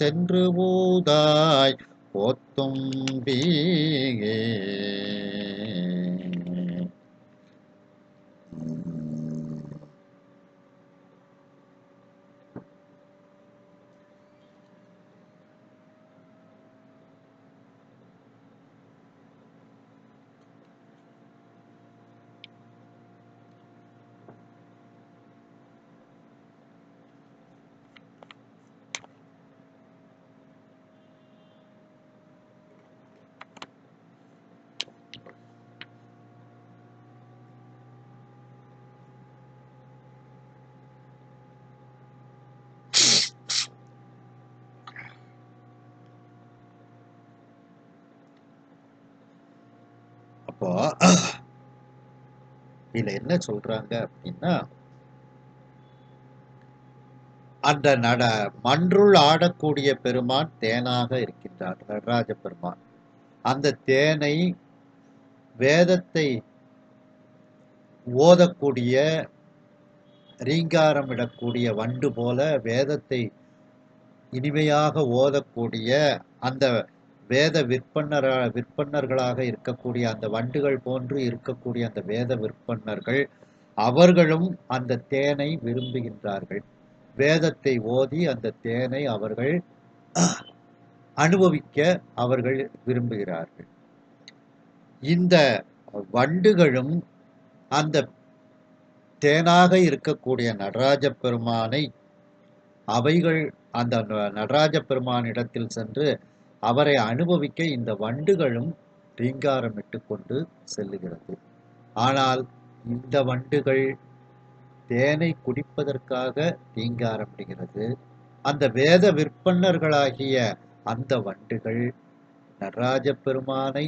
சென்று ஊதாய் போத்தும்பீகே. அப்போ இதுல என்ன சொல்றாங்க அப்படின்னா, அந்த மன்றுள் ஆடக்கூடிய பெருமான் தேனாக இருக்கின்றார், நடராஜ பெருமான். அந்த தேனை வேதத்தை ஓதக்கூடிய ரீங்காரமிடக்கூடிய வண்டு போல வேதத்தை இனிமையாக ஓதக்கூடிய அந்த வேத விற்பன்னர்களாக இருக்கக்கூடிய அந்த வண்டுகள் போன்று இருக்கக்கூடிய அந்த வேத விற்பன்னர்கள், அவர்களும் அந்த தேனை விரும்புகின்றார்கள். வேதத்தை ஓதி அந்த தேனை அவர்கள் அனுபவிக்க அவர்கள் விரும்புகிறார்கள். இந்த வண்டுகளும் அந்த தேனாக இருக்கக்கூடிய நடராஜ பெருமானை அவைகள் அந்த நடராஜ பெருமானிடத்தில் சென்று அவரை அனுபவிக்க இந்த வண்டுகளும் ரீங்காரமிட்டு கொண்டு செல்லுகிறது. ஆனால் இந்த வண்டுகள் தேனை குடிப்பதற்காக ரீங்காரமிடுகிறது. அந்த வேத விற்பன்னர்களாகிய அந்த வண்டுகள் நடராஜ பெருமானை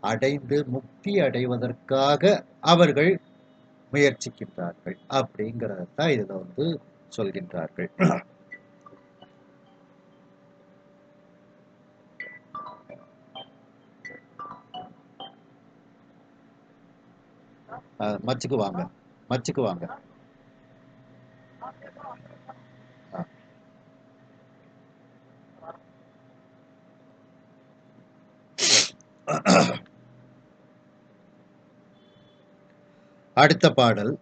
அடைந்து முக்தி அடைவதற்காக அவர்கள் முயற்சிக்கின்றார்கள் அப்படிங்கிறதான் இதுல சொல்கின்றார்கள். மச்சுக்கு வாங்க, மச்சுக்கு வாங்க. அடுத்த பாடல்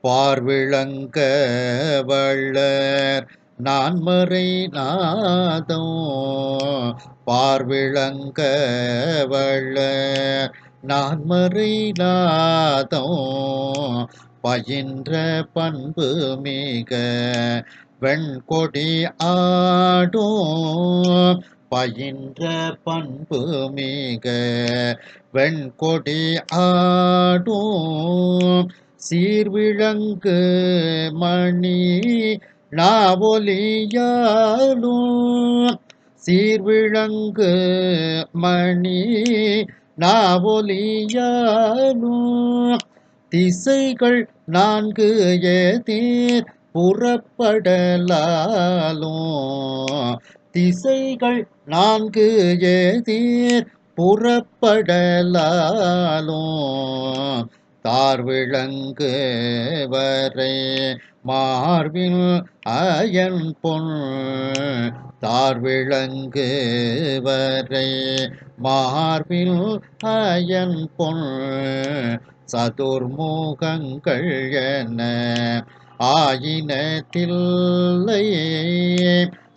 பார்விளங்க வள்ளர் நான்மறை நாதம், பார்விளங்க வள்ளர் நான்மறை நாதம் பயின்ற பண்பு மிக வெண்கொடி ஆடும் பயின்ற பண்பு மிக வெண்கொடி ஆடும் சீர்விளங்கு மணி நாவொலியாலும் சீர்விளங்கு மணி நாவொலியாலும் திசைகள் நான்கு எதிர் புறப்படலாலும் திசைகள் நான்கு எதிர் புறப்படலாலும் தார்விளங்கு வரை மார்பில் அயன் பொன் தார்விளங்கு வரை மார்பில் அயன் பொன் சதுர்முகங்கள் என ஆயினத்தில்லை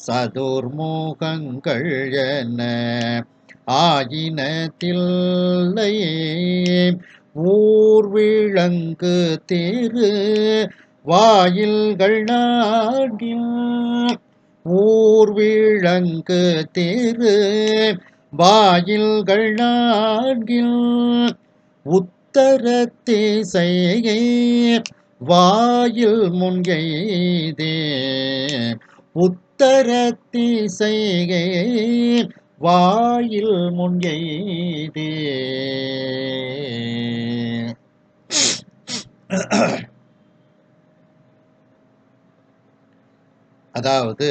சதுர்முகங்கள் என ஆயினத்தில்லை ஊர்விளங்கு திரு வாயில்கள் நான்கில் ஊர்விளங்கு திரு வாயில்கள் நான்கில் உத்தர திசையை வாயில் முன்கைதே உத்தர திசையை வாயில் முன்கைதே அதாவது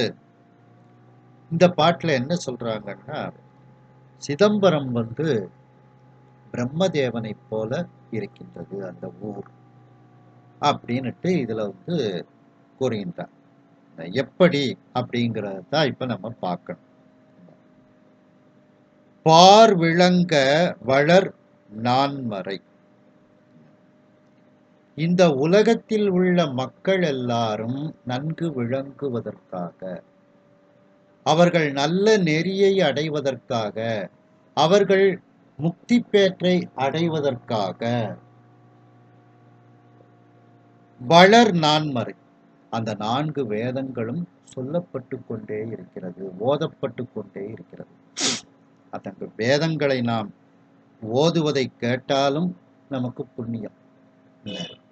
இந்த பாட்டுல என்ன சொல்றாங்கன்னா, சிதம்பரம் பிரம்மதேவனை போல இருக்கின்றது அந்த ஊர் அப்படின்னுட்டு இதுல கூறுகின்றார். எப்படி அப்படிங்கறதான் இப்ப நம்ம பார்க்கணும். பார் விளங்க வளர் நான்மறை. இந்த உலகத்தில் உள்ள மக்கள் எல்லாரும் நன்கு விளங்குவதற்காக, அவர்கள் நல்ல நெறியை அடைவதற்காக, அவர்கள் முக்தி பேற்றை அடைவதற்காக வளர் நான்மறை, அந்த 4 வேதங்களும் சொல்லப்பட்டு கொண்டே இருக்கிறது, ஓதப்பட்டு கொண்டே இருக்கிறது. அந்த வேதங்களை நாம் ஓதுவதை கேட்டாலும் நமக்கு புண்ணியம்.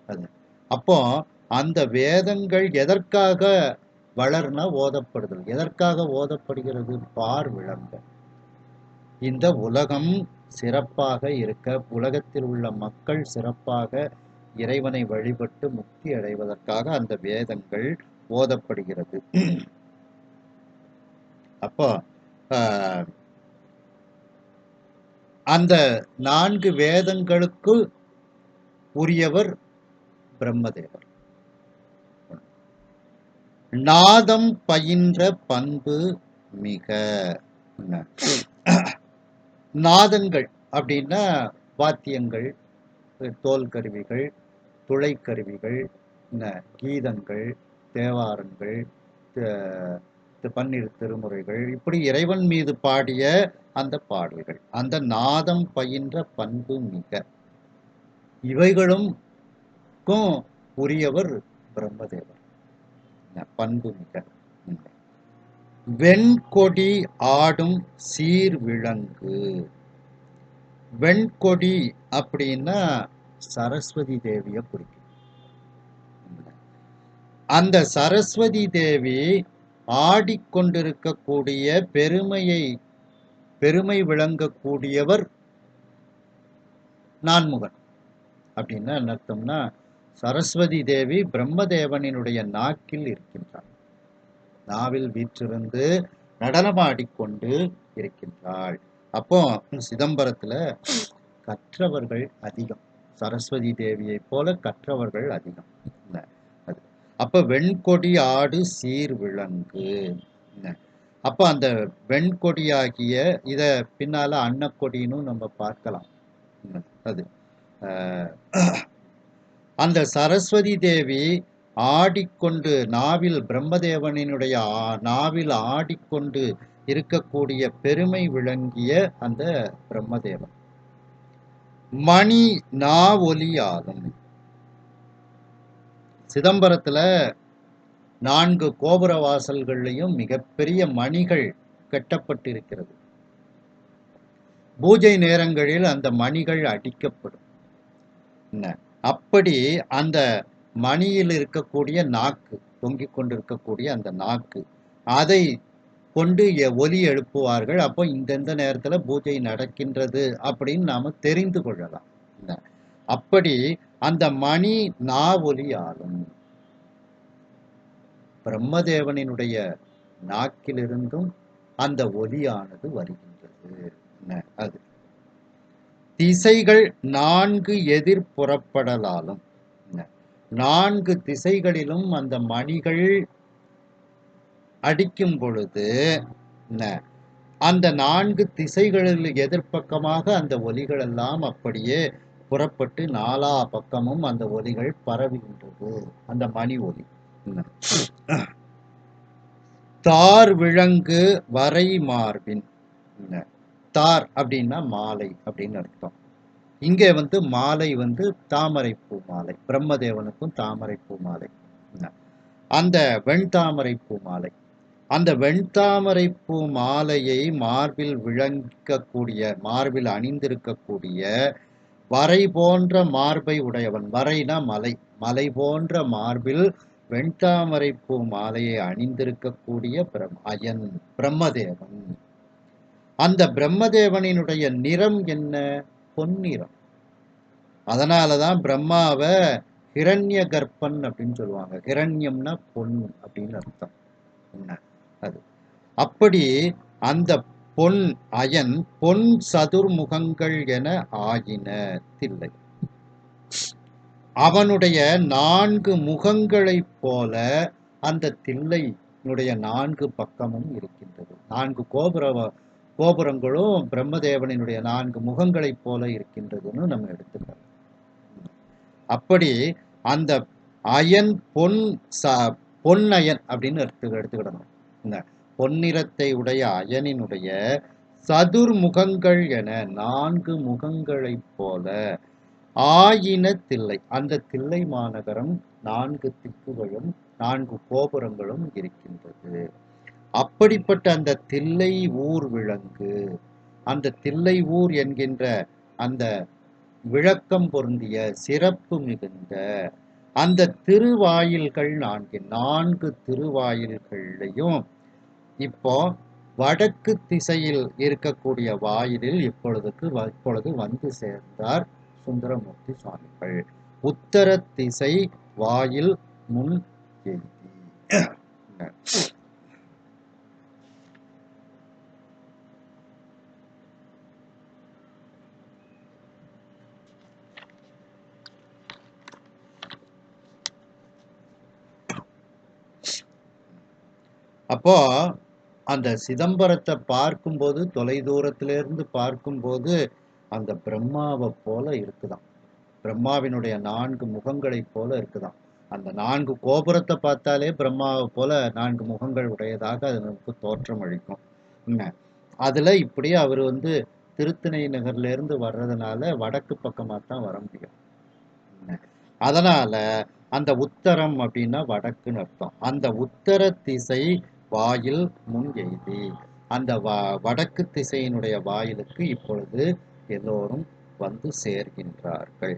அது அப்போ அந்த வேதங்கள் எதற்காக வளர்னா ஓதப்படுதல், எதற்காக ஓதப்படுகிறது? பார் விளங்க, இந்த உலகம் சிறப்பாக இருக்க, உலகத்தில் உள்ள மக்கள் சிறப்பாக இறைவனை வழிபட்டு முக்தி அடைவதற்காக அந்த வேதங்கள் ஓதப்படுகிறது. அப்போ அந்த 4 வேதங்களுக்கு உரியவர் பிரம்மதேவர். நாதம் பயின்ற பண்பு மிக. நாதங்கள் அப்படின்னா வாத்தியங்கள், தோல் கருவிகள், துளை கருவிகள், கீதங்கள், தேவாரங்கள், பன்னிரு திருமுறைகள், இப்படி இறைவன் மீது பாடிய அந்த பாடல்கள், அந்த நாதம் பயின்ற பண்பு மிக, இவைகளும் உரியவர் பிரம்மதேவர். பண்பு மிக. வெண்கொடி ஆடும் சீர் விளங்கு. வெண்கொடி அப்படின்னா சரஸ்வதி தேவிய குறிக்கும். அந்த சரஸ்வதி தேவி ஆடிக்கொண்டிருக்கக்கூடிய பெருமை விளங்கக்கூடியவர் நான்முகன். அப்படின்னா என்ன அர்த்தம்னா, சரஸ்வதி தேவி பிரம்மதேவனினுடைய நாக்கில் இருக்கின்றார், நாவில் வீற்றிருந்து நடனமாடிக்கொண்டு இருக்கின்றாள். அப்போ சிதம்பரத்துல கற்றவர்கள் அதிகம், சரஸ்வதி தேவியை போல கற்றவர்கள் அதிகம். அப்ப வெண்கொடி ஆடு சீர் விளங்கு. அப்ப அந்த வெண்கொடியாகிய இத பின்னால அன்னக்கொடின்னு நம்ம பார்க்கலாம். அது அந்த சரஸ்வதி தேவி ஆடிக்கொண்டு நாவில், பிரம்மதேவனினுடைய நாவில் ஆடிக்கொண்டு இருக்கக்கூடிய பெருமை விளங்கிய அந்த பிரம்மதேவன் மணி நா ஒலியாகும். சிதம்பரத்துல 4 கோபுர வாசல்கள்லையும் மிகப்பெரிய மணிகள் கட்டப்பட்டிருக்கிறது. பூஜை நேரங்களில் அந்த மணிகள் அடிக்கப்படும். என்ன? அப்படி அந்த மணியில் இருக்கக்கூடிய நாக்கு, தொங்கிக் கொண்டிருக்கக்கூடிய அந்த நாக்கு, அதை கொண்டு ஒலி எழுப்புவார்கள். அப்போ இந்தெந்த நேரத்துல பூஜை நடக்கின்றது அப்படின்னு நாம தெரிந்து கொள்ளலாம். என்ன? அப்படி அந்த மணி நா ஒலி ஆளும். பிரம்மதேவனினுடைய நாக்கிலிருந்தும் அந்த ஒலியானது வருகின்றது. என்ன? அது திசைகள் 4 எதிர் புறப்படலாலும். என்ன? 4 திசைகளிலும் அந்த மணிகள் அடிக்கும் பொழுது என்ன? அந்த 4 திசைகளில் எதிர்ப்பக்கமாக அந்த ஒலிகள் எல்லாம் அப்படியே புறப்பட்டு 4 பக்கமும் அந்த ஒலிகள் பரவுகின்றது. அந்த மணி ஒலி. என்ன? தார் விளங்கு வரை மார்பின். என்ன? தார் அப்படின்னா மாலை அப்படின்னு அர்த்தம். இங்கே மாலை தாமரைப்பூ மாலை, பிரம்மதேவனுக்கும் தாமரைப்பூ மாலை. என்ன? அந்த வெண்தாமரைப்பூ மாலை, அந்த வெண்தாமரைப்பூ மாலையை மார்பில் விளங்கக்கூடிய, மார்பில் அணிந்திருக்கக்கூடிய வரை போன்ற மார்பை உடையவன். வரைனா மலை, மலை போன்ற மார்பில் வெண்தாமரைப்பூ மாலையை அணிந்திருக்கக்கூடிய அயன் பிரம்மதேவன். அந்த பிரம்மதேவனினுடைய நிறம் என்ன? பொன்னிறம். அதனாலதான் பிரம்மாவை ஹிரண்ய கர்ப்பன் அப்படின்னு சொல்லுவாங்க. ஹிரண்யம்னா பொன் அப்படின்னு அர்த்தம். என்ன? அது அப்படி அந்த பொன் அயன் பொன் சதுர்முகங்கள் என ஆயின தில்லை. அவனுடைய 4 முகங்களைப் போல அந்த தில்லையினுடைய 4 பக்கமும் இருக்கின்றது. 4 கோபுரங்களும் பிரம்மதேவனினுடைய 4 முகங்களைப் போல இருக்கின்றதுன்னு நம்ம எடுத்துக்கலாம். அப்படி அந்த அயன் பொன் அயன் அப்படின்னு எடுத்துக்கிடணும். இந்த பொன்னிறத்தை உடைய அயனினுடைய சதுர்முகங்கள் என 4 முகங்களைப் போல ஆயின தில்லை. அந்த தில்லை மாநகரம் 4 திக்குகளும் 4 கோபுரங்களும் இருக்கின்றது. அப்படிப்பட்ட அந்த தில்லை ஊர் விளங்கு, அந்த தில்லை ஊர் என்கின்ற அந்த விளக்கம் பொருந்திய சிறப்பு மிகுந்த அந்த திருவாயில்கள் 4 திருவாயில்களையும் இப்போ வடக்கு திசையில் இருக்கக்கூடிய வாயிலில் இப்பொழுது வந்து சேர்ந்தார் சுந்தரமூர்த்தி சுவாமிகள். உத்தர திசை வாயில் முன் எய்தி. அப்போ அந்த சிதம்பரத்தை பார்க்கும்போது, தொலை தூரத்திலிருந்து பார்க்கும்போது அந்த பிரம்மாவை போல இருக்குதாம். பிரம்மாவினுடைய 4 முகங்களைப் போல இருக்குதாம். அந்த 4 கோபுரத்தை பார்த்தாலே பிரம்மாவை போல 4 முகங்கள் உடையதாக அது நமக்கு தோற்றம் அளிக்கும். என்ன? அதுல இப்படியே அவர் திருத்தணி நகர்ல இருந்து வர்றதுனால வடக்கு பக்கமா தான் வர முடியும். அதனால அந்த உத்தரம் அப்படின்னா வடக்குன்னு அர்த்தம். அந்த உத்தர திசை வாயில் முன் எய்தி, அந்த வடக்கு திசையினுடைய வாயிலுக்கு இப்பொழுது எல்லோரும் வந்து சேர்கின்றார்கள்.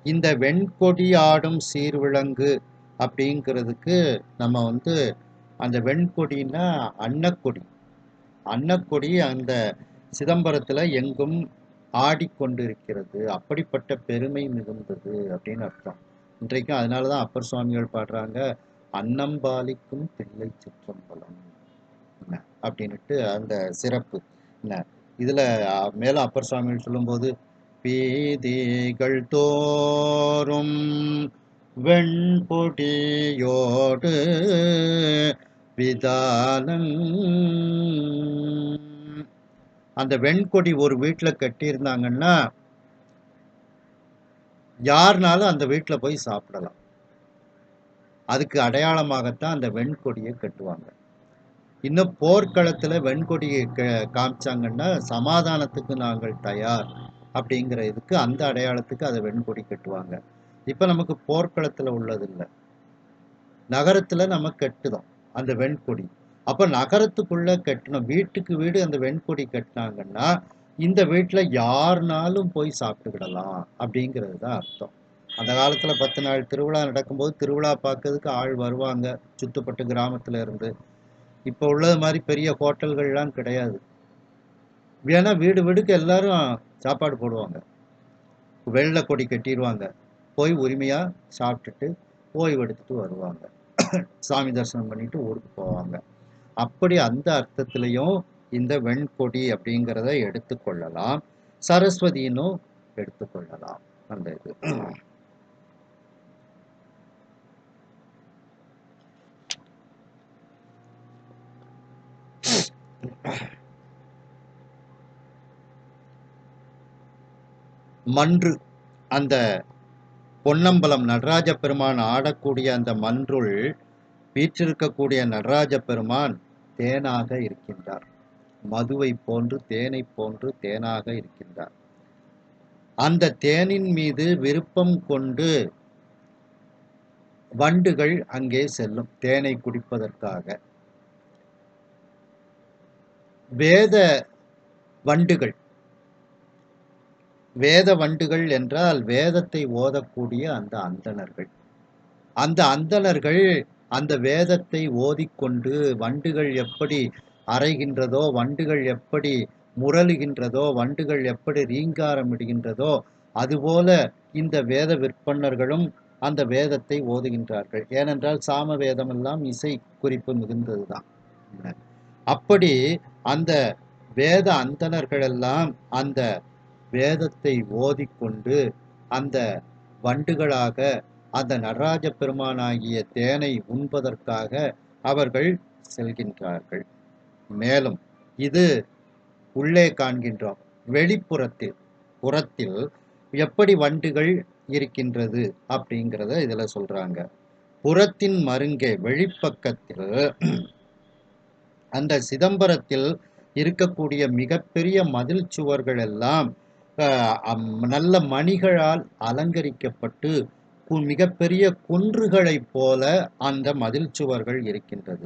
இந்த வெண்கொடி ஆடும் சீர்விளங்கு அப்படிங்கிறதுக்கு நம்ம அந்த வெண்கொடின்னா அன்னக்கொடி. அன்னக்கொடி அந்த சிதம்பரத்துல எங்கும் ஆடிக்கொண்டிருக்கிறது. அப்படிப்பட்ட பெருமை மிகுந்தது அப்படின்னு அர்த்தம். இன்றைக்கும் அதனாலதான் அப்பர் சுவாமிகள் பாடுறாங்க, அன்னம்பாலிக்கும் தில்லை சிற்றம்பலம் அப்படின்னுட்டு அந்த சிறப்பு. என்ன இதுல மேலும் அப்பர் சுவாமிகள் சொல்லும்போது, பீதிகள் தோறும் வெண்பொடியோடு விதானங். அந்த வெண்கொடி ஒரு வீட்டுல கட்டியிருந்தாங்கன்னா யாருனாலும் அந்த வீட்டுல போய் சாப்பிடலாம். அதுக்கு அடையாளமாகத்தான் அந்த வெண்கொடியை கட்டுவாங்க. இன்னும் போர்க்களத்துல வெண்கொடியை காமிச்சாங்கன்னா சமாதானத்துக்கு நாங்கள் தயார் அப்படிங்கிற இதுக்கு, அந்த அடையாளத்துக்கு அதை வெண்கொடி கட்டுவாங்க. இப்ப நமக்கு போர்க்களத்துல உள்ளது இல்ல. நகரத்துல நம்ம கட்டுதோம் அந்த வெண்கொடி. அப்ப நகரத்துக்குள்ள கட்டணும். வீட்டுக்கு வீடு அந்த வெண்கொடி கட்டினாங்கன்னா, இந்த வீட்ல யாருனாலும் போய் சாப்பிட்டுக்கிடலாம் அப்படிங்கிறது தான் அர்த்தம். அந்த காலத்துல 10 நாள் திருவிழா நடக்கும்போது திருவிழா பார்க்கறதுக்கு ஆள் வருவாங்க, சுத்துப்பட்டு கிராமத்துல இருந்து. இப்ப உள்ளது மாதிரி பெரிய ஹோட்டல்கள்லாம் கிடையாது. வேணா வீடு வீடுக்கு எல்லாரும் சாப்பாடு போடுவாங்க. வெள்ளை கொடி கட்டிடுவாங்க. போய் உரிமையா சாப்பிட்டுட்டு ஓய்வு எடுத்துட்டு வருவாங்க. சாமி தரிசனம் பண்ணிட்டு ஊருக்கு போவாங்க. அப்படி அந்த அர்த்தத்திலையும் இந்த வெண்கொடி அப்படிங்கிறத எடுத்துக்கொள்ளலாம். சரஸ்வதினும் எடுத்துக்கொள்ளலாம் அந்த இது. மன்று, அந்த பொன்னம்பலம் நடராஜ பெருமான் ஆடக்கூடிய அந்த மன்றுள் வீற்றிருக்கக்கூடிய நடராஜ பெருமான் தேனாக இருக்கின்றார். மதுவை போன்று தேனை போன்று தேனாக இருக்கின்றார். அந்த தேனின் மீது விருப்பம் கொண்டு வண்டுகள் அங்கே செல்லும் தேனை குடிப்பதற்காக. வேத வண்டுகள், வேத வண்டுகள் என்றால் வேதத்தை ஓதக்கூடிய அந்த அந்தணர்கள். அந்த அந்தணர்கள் அந்த வேதத்தை ஓதிக்கொண்டு வண்டுகள் எப்படி அறைகின்றதோ, வண்டுகள் எப்படி முரளுகின்றதோ, வண்டுகள் எப்படி ரீங்காரம் இடுகின்றதோ, அதுபோல இந்த வேத விற்பன்னர்களும் அந்த வேதத்தை ஓதுகின்றார்கள். ஏனென்றால் சாம வேதம் எல்லாம் இசை குறிப்பு மிகுந்ததுதான். அப்படி அந்த வேத அந்தணர்கள் எல்லாம் அந்த வேதத்தை ஓதிக்கொண்டு அந்த வண்டுகளாக அந்த நடராஜ பெருமானாகிய தேனை உண்பதற்காக அவர்கள் செல்கின்றார்கள். மேலும் இது உள்ளே காண்கின்றோம். வெளிப்புறத்தில் புறத்தில் எப்படி வண்டுகள் இருக்கின்றது அப்படிங்கிறத இதுல சொல்றாங்க. புறத்தின் மருங்கே வெளிப்பக்கத்தில் அந்த சிதம்பரத்தில் இருக்கக்கூடிய மிகப்பெரிய மதில் சுவர்கள் எல்லாம் நல்ல மணிகளால் அலங்கரிக்கப்பட்டு மிகப்பெரிய குன்றுகளைப் போல அந்த மதில் சுவர்கள் இருக்கின்றது.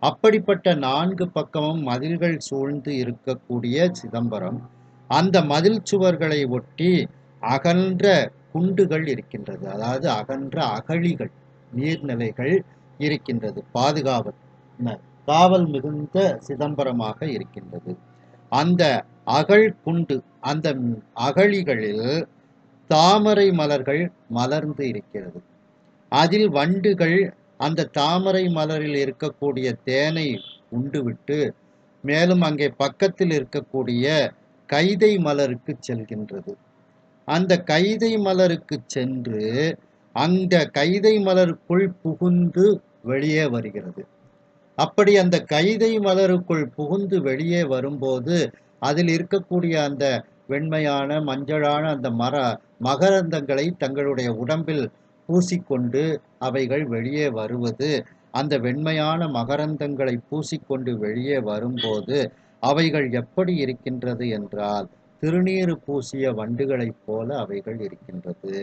அப்படிப்பட்ட 4 பக்கமும் மதில்கள் சூழ்ந்து இருக்கக்கூடிய சிதம்பரம், அந்த மதில் சுவர்களை ஒட்டி அகன்ற குண்டுகள் இருக்கின்றது. அதாவது அகன்ற அகழிகள், நீர்நிலைகள் இருக்கின்றது. பாதுகாவல் காவல் மிகுந்த சிதம்பரமாக இருக்கின்றது. அந்த அகழ் குண்டு, அந்த அகழிகளில் தாமரை மலர்கள் மலர்ந்து இருக்கிறது. அதில் வண்டுகள் அந்த தாமரை மலரில் இருக்கக்கூடிய தேனை உண்டுவிட்டு மேலும் அங்கே பக்கத்தில் இருக்கக்கூடிய கைதை மலருக்கு செல்கின்றது. அந்த கைதை மலருக்கு சென்று அந்த கைதை மலருக்குள் புகுந்து வெளியே வருகிறது. அப்படி அந்த கைதை மலருக்குள் புகுந்து வெளியே வரும்போது அதில் இருக்கக்கூடிய அந்த வெண்மையான மஞ்சளான அந்த மகரந்தங்களை தங்களுடைய உடம்பில் பூசிக்கொண்டு அவைகள் வெளியே வருவது, அந்த வெண்மையான மகரந்தங்களை பூசிக்கொண்டு வெளியே வரும்போது அவைகள் எப்படி இருக்கின்றது என்றால் திருநீறு பூசிய வண்டுகளைப் போல அவைகள் இருக்கின்றது.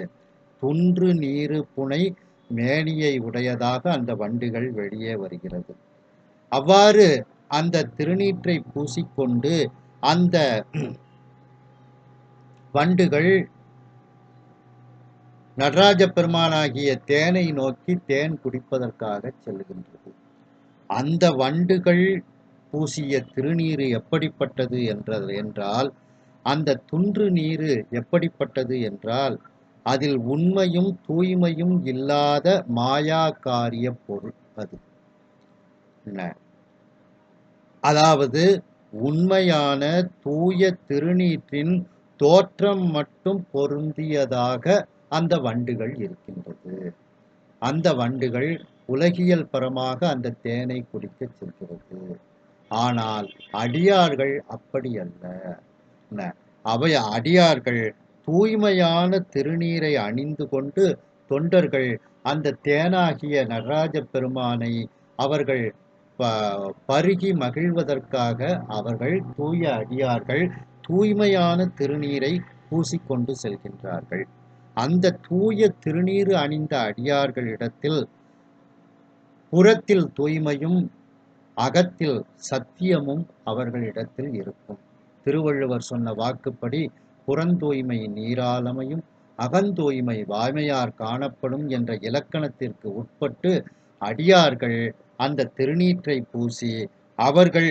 துன்று நீரு புனை மேனியை உடையதாக அந்த வண்டுகள் வெளியே வருகிறது. அவ்வாறு அந்த திருநீற்றை பூசிக்கொண்டு அந்த வண்டுகள் நடராஜ பெருமானாகிய தேனை நோக்கி தேன் குடிப்பதற்காக செல்கின்றது. அந்த வண்டுகள் பூசிய திருநீரு எப்படிப்பட்டது என்றால் அந்த துன்று நீரு எப்படிப்பட்டது என்றால் அதில் உண்மையும் தூய்மையும் இல்லாத மாயாக்காரிய பொருள் அது. அதாவது உண்மையான தூய திருநீற்றின் தோற்றம் மட்டும் பொருந்தியதாக அந்த வண்டுகள் இருக்கின்றது. அந்த வண்டுகள் உலகியல் பரமாக அந்த தேனை குடிக்க செல்கிறது. ஆனால் அடியார்கள் அப்படி அல்ல. அவை அடியார்கள் தூய்மையான திருநீரை அணிந்து கொண்டு தொண்டர்கள் அந்த தேனாகிய நடராஜ பெருமானை அவர்கள் பருகி மகிழ்வதற்காக அவர்கள் தூய அடியார்கள் தூய்மையான திருநீரை பூசிக்கொண்டு செல்கின்றார்கள். அந்த தூய திருநீறு அணிந்த அடியார்களிடத்தில் புறத்தில் தூய்மையும் அகத்தில் சத்தியமும் அவர்களிடத்தில் இருக்கும். திருவள்ளுவர் சொன்ன வாக்குப்படி புறந்தூய்மை நீராளமையும் அகந்தூய்மை வாய்மையார் காணப்படும் என்ற இலக்கணத்திற்கு உட்பட்டு அடியார்கள் அந்த திருநீற்றை பூசி அவர்கள்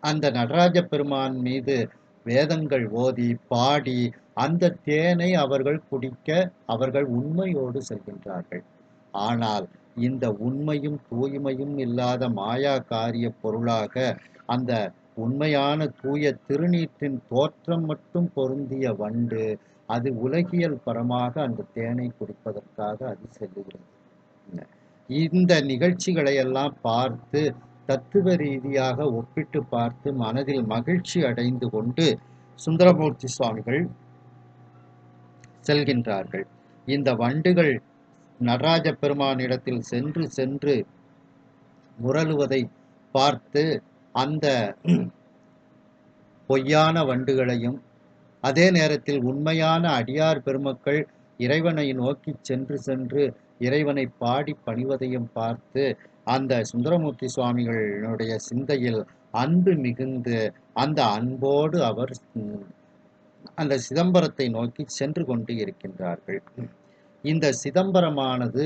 அந்த நடராஜ பெருமான் மீது வேதங்கள் ஓதி பாடி அந்த தேனை அவர்கள் குடிக்க அவர்கள் உண்மையோடு செல்கின்றார்கள். ஆனால் இந்த உண்மையும் தூய்மையும் இல்லாத மாயா காரிய பொருளாக அந்த உண்மையான தூய திருநீற்றின் தோற்றம் மட்டும் பொருந்திய வண்டு அது உலகியல் பரமாக அந்த தேனை குடிப்பதற்காக அது செல்லுகிறது. இந்த நிகழ்ச்சிகளை எல்லாம் பார்த்து தத்துவ ரீதியாக ஒப்பிட்டு பார்த்து மனதில் மகிழ்ச்சி அடைந்து கொண்டு சுந்தரமூர்த்தி சுவாமிகள் செல்கின்றார்கள். இந்த வண்டுகள் நடராஜ பெருமானிடத்தில் சென்று சென்று முரளுவதை பார்த்து அந்த பொய்யான வண்டுகளையும் அதே நேரத்தில் உண்மையான அடியார் பெருமக்கள் இறைவனை நோக்கி சென்று சென்று இறைவனை பாடி பணிவதையும் பார்த்து அந்த சுந்தரமூர்த்தி சுவாமிகளுடைய சிந்தையில் அன்பு மிகுந்து அந்த அன்போடு அவர் அந்த சிதம்பரத்தை நோக்கி சென்று கொண்டு இருக்கின்றார்கள். இந்த சிதம்பரமானது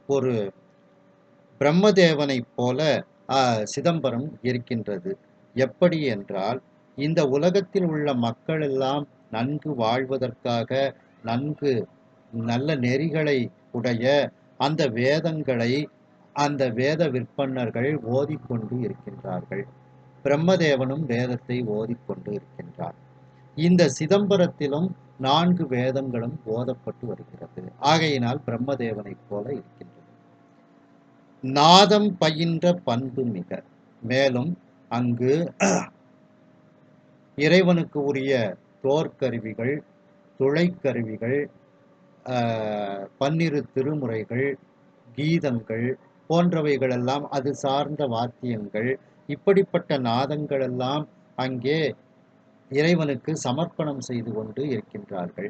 ஒரு பிரம்மதேவனைப் போல சிதம்பரம் இருக்கின்றது. எப்படி என்றால், இந்த உலகத்தில் உள்ள மக்கள் எல்லாம் நன்கு வாழ்வதற்காக நன்கு நல்ல நெறிகளை உடைய அந்த வேதங்களை அந்த வேத விற்பன்னர்கள் ஓதிக்கொண்டு இருக்கின்றார்கள். பிரம்மதேவனும் வேதத்தை ஓதிக்கொண்டு இருக்கின்றார். இந்த சிதம்பரத்திலும் 4 வேதங்களும் ஓதப்பட்டு வருகிறது. ஆகையினால் பிரம்மதேவனைப் போல இருக்கின்றது. நாதம் பயின்ற பண்பு மிக. மேலும் அங்கு இறைவனுக்கு உரிய தோற்கருவிகள், துளைக்கருவிகள், 12 திருமுறைகள், கீதங்கள் போன்றவைகளெல்லாம் அது சார்ந்த வாத்தியங்கள், இப்படிப்பட்ட நாதங்கள் எல்லாம் அங்கே இறைவனுக்கு சமர்ப்பணம் செய்து கொண்டு இருக்கின்றார்கள்.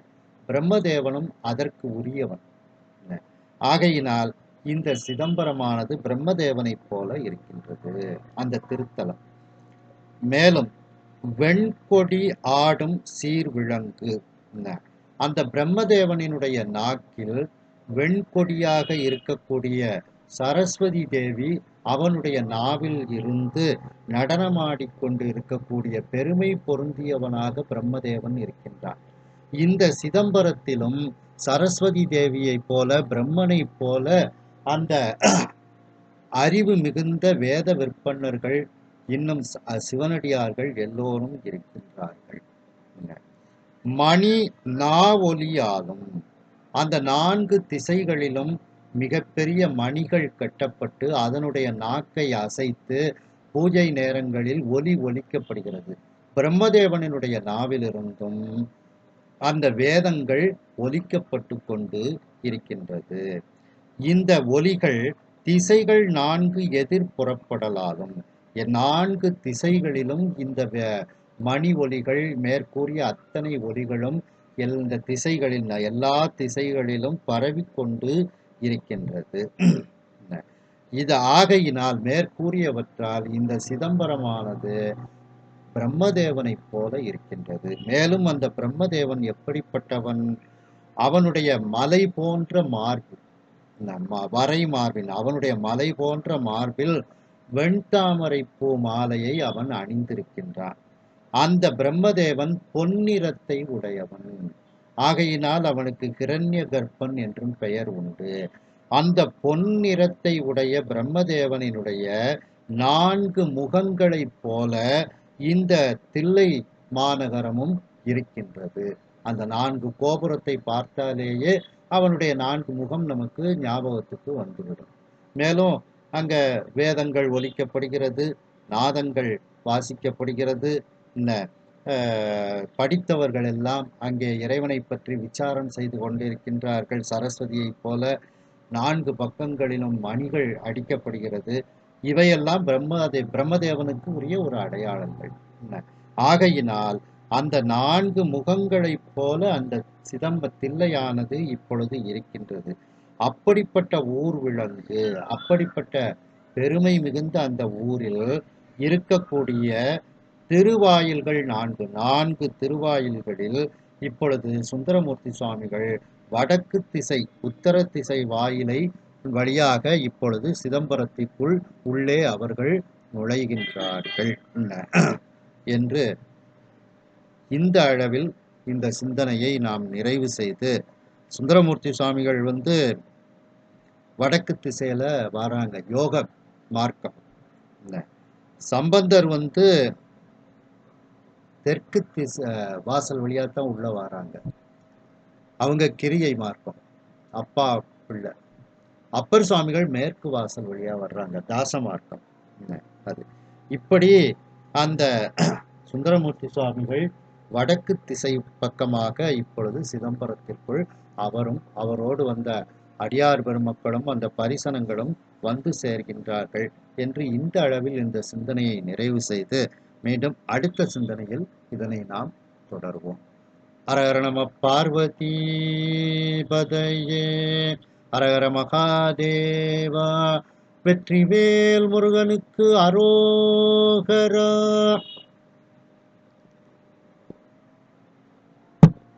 பிரம்மதேவனும் அதற்கு உரியவன். ஆகையினால் இந்த சிதம்பரமானது பிரம்மதேவனைப் போல இருக்கின்றது அந்த திருத்தலம். மேலும் வெண்கொடி ஆடும் சீர்விளங்கு. அந்த பிரம்மதேவனினுடைய நாக்கில் வெண்கொடியாக இருக்கக்கூடிய சரஸ்வதி தேவி அவனுடைய நாவில் இருந்து நடனமாடிக்கொண்டு இருக்கக்கூடிய பெருமை பொருந்தியவனாக பிரம்மதேவன் இருக்கின்றான். இந்த சிதம்பரத்திலும் சரஸ்வதி தேவியைப் போல பிரம்மனைப் போல அந்த அறிவு மிகுந்த வேத விற்பன்னர்கள் இன்னும் சிவனடியார்கள் எல்லோரும் இருக்கின்றார்கள். மணி நாவொலியாலும் அந்த 4 திசைகளிலும் மிகப்பெரிய மணிகள் கட்டப்பட்டு அதனுடைய நாக்கை அசைத்து பூஜை நேரங்களில் ஒலி ஒலிக்கப்படுகிறது. பிரம்மதேவனுடைய நாவிலிருந்தும் அந்த வேதங்கள் ஒலிக்கப்பட்டு கொண்டு இருக்கின்றது. இந்த ஒலிகள் திசைகள் 4 எதிர்ப்புறப்படலாலும் 4 திசைகளிலும் இந்த மணி ஒலிகள் மேற்கூறிய அத்தனை ஒலிகளும் இந்த திசைகளில் எல்லா திசைகளிலும் பரவிக்கொண்டு இருக்கின்றது. இது ஆகையினால் மேற்கூறியவற்றால் இந்த சிதம்பரமானது பிரம்மதேவனைப் போல இருக்கின்றது. மேலும் அந்த பிரம்மதேவன் எப்படிப்பட்டவன்? அவனுடைய மலை போன்ற மார்பு, வரை மார்பின் அவனுடைய மலை போன்ற மார்பில் வெண்தாமரை பூ மாலையை அவன் அணிந்திருக்கின்றான். அந்த பிரம்மதேவன் பொன்னிறத்தை உடையவன். ஆகையினால் அவனுக்கு கிரண்ய கர்ப்பன் என்றும் பெயர் உண்டு. அந்த பொன்னிறத்தை உடைய பிரம்மதேவனினுடைய 4 முகங்களைப் போல இந்த தில்லை மாநகரமும் இருக்கின்றது. அந்த 4 கோபுரத்தை பார்த்தாலேயே அவனுடைய 4 முகம் நமக்கு ஞாபகத்துக்கு வந்துவிடும். மேலும் அங்க வேதங்கள் ஒலிக்கப்படுகிறது, நாதங்கள் வாசிக்கப்படுகிறது. படித்தவர்கள் எல்லாம் அங்கே இறைவனை பற்றி விசாரம் செய்து கொண்டிருக்கின்றார்கள். சரஸ்வதியைப் போல 4 பக்கங்களிலும் மணிகள் அடிக்கப்படுகிறது. இவையெல்லாம் பிரம்மதேவனுக்கு உரிய ஒரு அடையாளங்கள். ஆகையினால் அந்த 4 முகங்களைப் போல அந்த சிதம்ப தில்லையானது இப்பொழுது இருக்கின்றது. அப்படிப்பட்ட ஊர் விளங்கு, அப்படிப்பட்ட பெருமை மிகுந்த அந்த ஊரில் இருக்கக்கூடிய திருவாயில்கள் 4 திருவாயில்களில் இப்பொழுது சுந்தரமூர்த்தி சுவாமிகள் வடக்கு திசை உத்தர திசை வாயிலை வழியாக இப்பொழுது சிதம்பரத்திற்குள் உள்ளே அவர்கள் நுழைகின்றார்கள் என்று இந்த அளவில் இந்த சிந்தனையை நாம் நிறைவு செய்து, சுந்தரமூர்த்தி சுவாமிகள் வடக்கு திசையில வராங்க, யோக மார்க்கம். சம்பந்தர் தெற்கு திசை வாசல் வழியா தான் உள்ள வராங்க. அவங்க கிரியை மார்க்கம், அப்பா பிள்ளை. அப்பர் சுவாமிகள் மேற்கு வாசல் வழியா வர்றாங்க, தாச மார்க்கம். அது இப்படி அந்த சுந்தரமூர்த்தி சுவாமிகள் வடக்கு திசை பக்கமாக இப்பொழுது சிதம்பரத்திற்குள் அவரும் அவரோடு வந்த அடியார் பெருமக்களும் அந்த பரிசனங்களும் வந்து சேர்கின்றார்கள் என்று இந்த அளவில் இந்த சிந்தனையை நிறைவு செய்து, மீண்டும் அடுத்த சிந்தனையில் இதனை நாம் தொடர்வோம். ஹரஹர நம பார்வதி பதையே, ஹரஹர மகாதேவா, வெற்றிவேல் முருகனுக்கு அரோகரா.